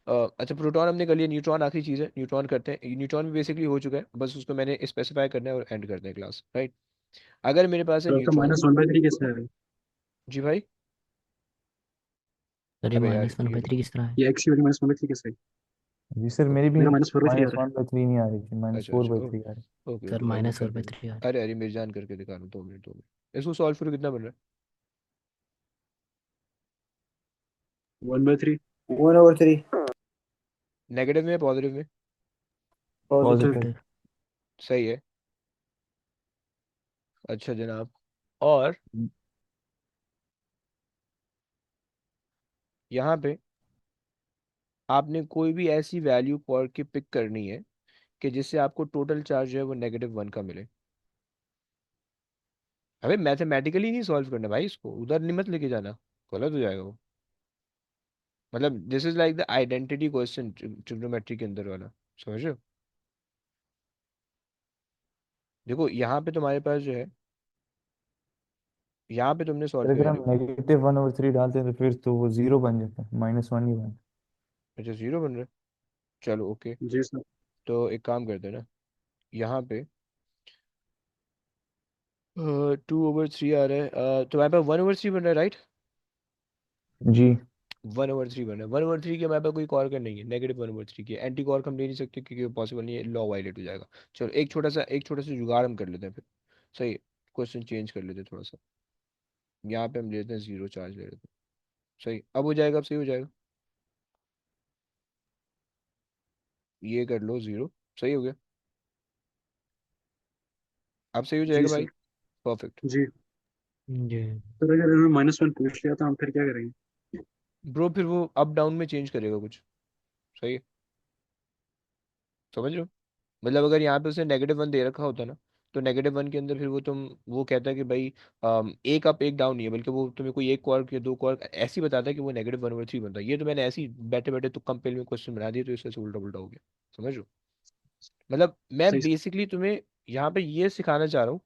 अच्छा प्रोटॉन हमने कर लिया, न्यूट्रॉन आखिरी चीज़ है, न्यूट्रॉन करते हैं। न्यूट्रॉन भी बेसिकली हो चुका है, बस उसको मैंने स्पेसिफाई करना है और एंड करते हैं क्लास, राइट? अगर मेरे पास है तो आपका न्यूट्रॉन। -1/3 कैसे है? जी भाई। सर ये अबे यार -1/3 किस तरह है? ये एक्स की वैल्यू -1/3 कैसे है? जी सर, मेरी भी मेरा -4/3 आ रहा है। -1/3 नहीं आ रही थी, माइनस अच्छा फोर अच्छा, बाई थ्री आ रही। ओके सर ओके भाई, मैं करके -4/3 आ रहा अरे अरे मेरी जान करके दिखा रहा हूँ, 2 मिनट 2 मिनट। इसको सॉल्व करो, कितना बन रहा 1/3 1/3 है? नेगेटिव में पॉजिटिव में? पॉजिटिव। पॉजिटिव। पॉजिटिव। सही है। अच्छा जनाब। और यहाँ पे आपने कोई भी ऐसी वैल्यू पर की पिक करनी है कि जिससे आपको टोटल चार्ज जो है वो -1 का मिले। अबे मैथमेटिकली नहीं सॉल्व करना भाई, इसको उधर नहीं मत लेके जाना, गलत हो जाएगा वो। मतलब this is like the identity question trigonometry के अंदर वाला, समझ रहे हो? देखो यहाँ पे तुम्हारे पास जो है यहाँ पे तुमने फिर सॉल्व अगर किया हम देखो। -1/3 डालते हैं तो फिर तो वो जीरो बन जाता है, -1 ही बन। अच्छा, जीरो बन रहा है। चलो ओके। जी सर। तो एक काम करते हैं ना, यहाँ पे 2/3 आ रहा है, तुम्हारे पास 1/3 बन रहा है राइट। जी। 1/3 बन रहा है, 1/3 की हमारे पास कोई कॉर्क नहीं है, -1/3 की एंटी कॉर्क हम ले नहीं सकते क्योंकि पॉसिबल नहीं है, लॉ वायलेट हो जाएगा। चलो एक छोटा सा जुगाड़ हम कर लेते हैं फिर। सही है। क्वेश्चन चेंज कर लेते हैं थोड़ा सा। यहाँ पे हम ले लेते हैं जीरो चार्ज ले लेते हैं। सही अब हो जाएगा, अब सही हो जाएगा। ये कर लो जीरो। सही हो गया। अब सही हो जी जाएगा भाई। सर। परफेक्ट। जी जी। सर, अगर इन्होंने -1 पूछ लिया तो हम फिर क्या करेंगे? ब्रो फिर वो अप डाउन में चेंज करेगा कुछ। सही है। समझ रहे हो। मतलब अगर यहाँ पे उसने -1 दे रखा होता ना, तो -1 के अंदर फिर वो वो कहता है कि भाई एक अप एक डाउन नहीं है, बल्कि वो तुम्हें कोई एक क्वार्क या दो क्वार्क ऐसे ही बताता है कि वो -1/3 बनता है। ये तो मैंने ऐसे ही बैठे बैठे तुक्कम पेल में क्वेश्चन बना दिए, तो इससे उल्टा पुल्टा हो गया। समझ लो। मतलब मैं सही सर। बेसिकली तुम्हें यहाँ पे ये सिखाना चाह रहा हूँ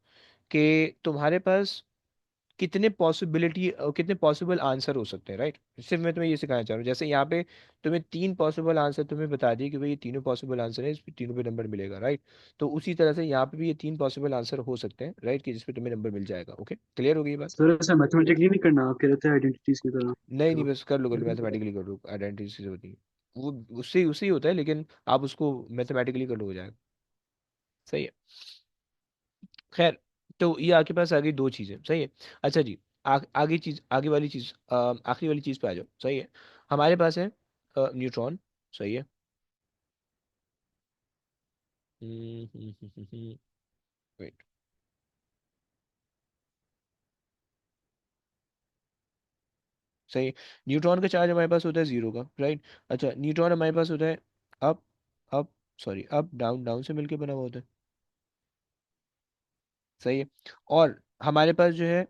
कि तुम्हारे पास कितने पॉसिबल आंसर हो सकते हैं, राइट। सिर्फ मैं तुम्हें ये सिखाना चाह रहा हूँ, जैसे यहाँ पे तुम्हें 3 पॉसिबल आंसर तुम्हें बता दिए कि भाई ये तीनों पॉसिबल आंसर है, इस पे तीनों पे नंबर मिलेगा, राइट। तो उसी तरह से यहाँ पे भी ये 3 पॉसिबल आंसर हो सकते हैं, राइट, कि जिसपे तुम्हें नंबर मिल जाएगा। ओके, क्लियर हो गई ये बात। सर ऐसा मैथमेटिकली नहीं करना, आप कह रहे थे आइडेंटिटीज की तरह नहीं नहीं, तो। बस कर लो मैथमेटिकली कर लो, आइडेंटिटी से होती है। वो उससे उससे ही होता है, लेकिन आप उसको मैथमेटिकली कर लो, हो जाएगा। सही है। खैर, तो ये आपके पास आ गई दो चीजें। सही है। अच्छा जी। आगे वाली चीज, आखिरी वाली चीज पे आ जाओ। सही है। हमारे पास है न्यूट्रॉन। सही है। वेट। सही है। न्यूट्रॉन का चार्ज हमारे पास होता है जीरो का, राइट। अच्छा, न्यूट्रॉन हमारे पास होता है up up sorry up down, down से मिलके बना हुआ होता है। सही है। और हमारे पास जो है,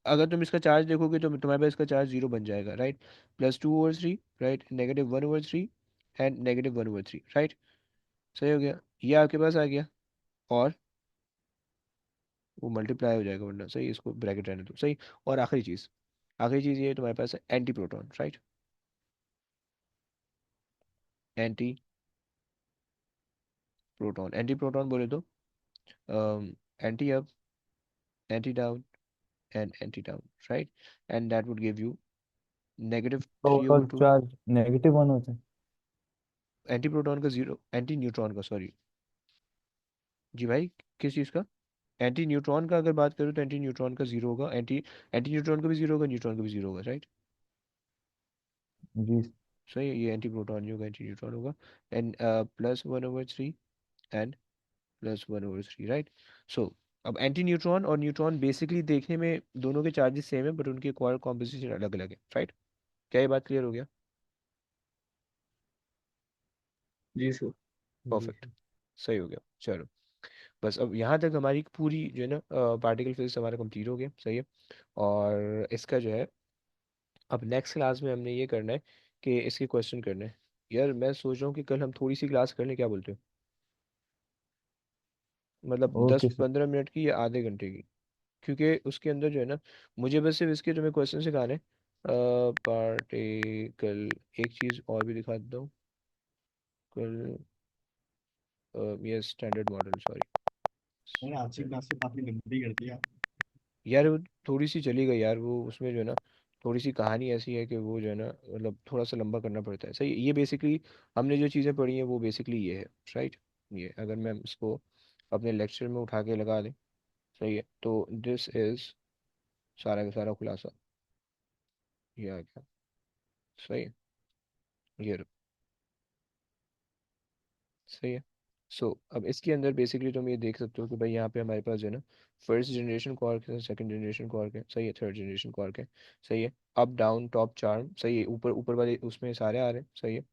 अगर तुम इसका चार्ज देखोगे तो तुम्हारे पास इसका चार्ज जीरो बन जाएगा, राइट। +2/3, right, -1/3 and -1/3, right. सही हो गया। ये आपके पास आ गया। और वो मल्टीप्लाई हो जाएगा वरना। सही, इसको ब्रैकेट रहने दो। सही। और आखिरी चीज ये तुम्हारे पास है anti proton, right. Anti anti proton बोले तो anti up, anti down and anti down, right. And that would give you overall -3/2। Charge -1 होता है। एंटी प्रोटॉन का जीरो, एंटी न्यूट्रॉन का, सॉरी। जी भाई, किस चीज़ का? एंटी न्यूट्रॉन का अगर बात करूँ तो एंटी न्यूट्रॉन का जीरो होगा, एंटी एंटी न्यूट्रॉन का भी जीरो होगा, न्यूट्रॉन का भी जीरो होगा, राइट। जी। सही है। ये एंटी प्रोटॉन नहीं होगा, एंटी न्यूट्रॉन होगा। And +1/3 and +1/3, right. सो अब एंटी न्यूट्रॉन और न्यूट्रॉन बेसिकली देखने में दोनों के चार्जेस सेम है, बट उनके क्वांटम कॉम्पोजिशन अलग अलग है, राइट। क्या ये बात क्लियर हो गया? जी सर। जी परफेक्ट। सर। सही हो गया। चलो, बस अब यहाँ तक हमारी पूरी जो है ना पार्टिकल फिजिक्स हमारा कंप्लीट हो गया। सही है। और इसका जो है, अब नेक्स्ट क्लास में हमने ये करना है कि इसके क्वेश्चन करने हैं। यार मैं सोच रहा हूँ कि कल हम थोड़ी सी क्लास कर लें, क्या बोलते हो? मतलब दस ओके सर। पंद्रह मिनट की या आधे घंटे की। क्योंकि उसके अंदर जो है ना, मुझे बस सिर्फ इसके तुम्हें क्वेश्चन सिखाने हैं। पार्टिकल, एक चीज़ और भी दिखा देता हूँ कल। ये स्टैंडर्ड मॉडल, सॉरी। मैंने आज की क्लास से काफी लंबी कर दिया। यार वो थोड़ी सी चली गई यार, वो उसमें जो है ना थोड़ी सी कहानी ऐसी है कि वो जो है ना, मतलब थोड़ा सा लंबा करना पड़ता है। सही, ये बेसिकली हमने जो चीज़ें पढ़ी हैं वो बेसिकली ये है, राइट। ये अगर मैं इसको अपने लेक्चर में उठा के लगा दें, सही है, तो दिस इज सारा का सारा खुलासा। ये आ गया। सही है। ये रहा। सही है। सो अब इसके अंदर बेसिकली तुम ये देख सकते हो कि भाई यहाँ पे हमारे पास जो है ना फर्स्ट जनरेशन क्वार्क है, सेकंड जनरेशन क्वार्क है, सही है, थर्ड जनरेशन क्वार्क है। सही है। अप डाउन टॉप चार्म, सही है, ऊपर ऊपर वाले उसमें सारे आ रहे हैं। सही है।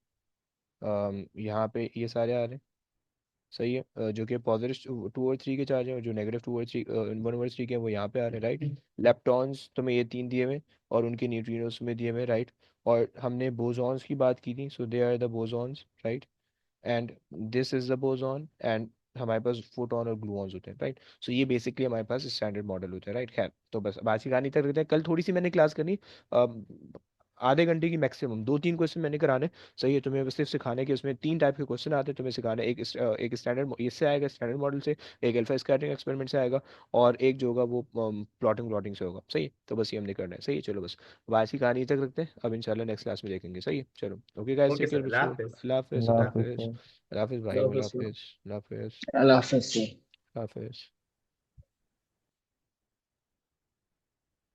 यहाँ पे ये सारे आ रहे हैं। सही है। जो कि +2 और 3 के चार्ज हैं, और जो -1 और 3 के हैं वो यहाँ पे आ रहे हैं, राइट। लेप्टॉन्स तुम्हें ये तीन दिए हुए हैं, और उनके न्यूट्रिनोस में दिए हुए हैं, राइट। और हमने बोसॉन्स की बात की थी, so they are the bosons, right. And this is the boson, and हमारे पास फोटॉन और ग्लूऑन्स होते हैं, राइट। सो ये बेसिकली हमारे पास स्टैंडर्ड मॉडल होता है, राइट। खैर, तो बस अब आज की कहानी तक रखते हैं। कल थोड़ी सी मैंने क्लास करनी, अम, आधे घंटे की मैक्सिमम, 2-3 क्वेश्चन मैंने कराने। सही है, तुम्हें बस सिर्फ सिखाने के उसमें 3 टाइप के क्वेश्चन आते हैं तुम्हें सिखाने। एक स्टैंडर्ड इससे आएगा, स्टैंडर्ड मॉडल से। एक अल्फा स्कैटरिंग एक्सपेरिमेंट से आएगा। और एक जो होगा वो प्लॉटिंग प्लॉटिंग से होगा। सही है, तो बस ये हमने करना है। सही है, चलो बस अब आज की कहानी तक रखते हैं। अब इंशाल्लाह नेक्स्ट क्लास में देखेंगे। सही है, चलो, okay guys, okay take care sir, अल्लाह बच्चों। हाफिज। अल्लाह हाफिज, अल्लाह अल्लाह हाफिज हाफिज। sir। अल्लाह हाफिज भाई, अल्लाह अल्लाह हाफिज़। हाफिज, अल्लाह हाफिज, अल्लाह हाफ़िज़ सर। अल्लाह हाफिज।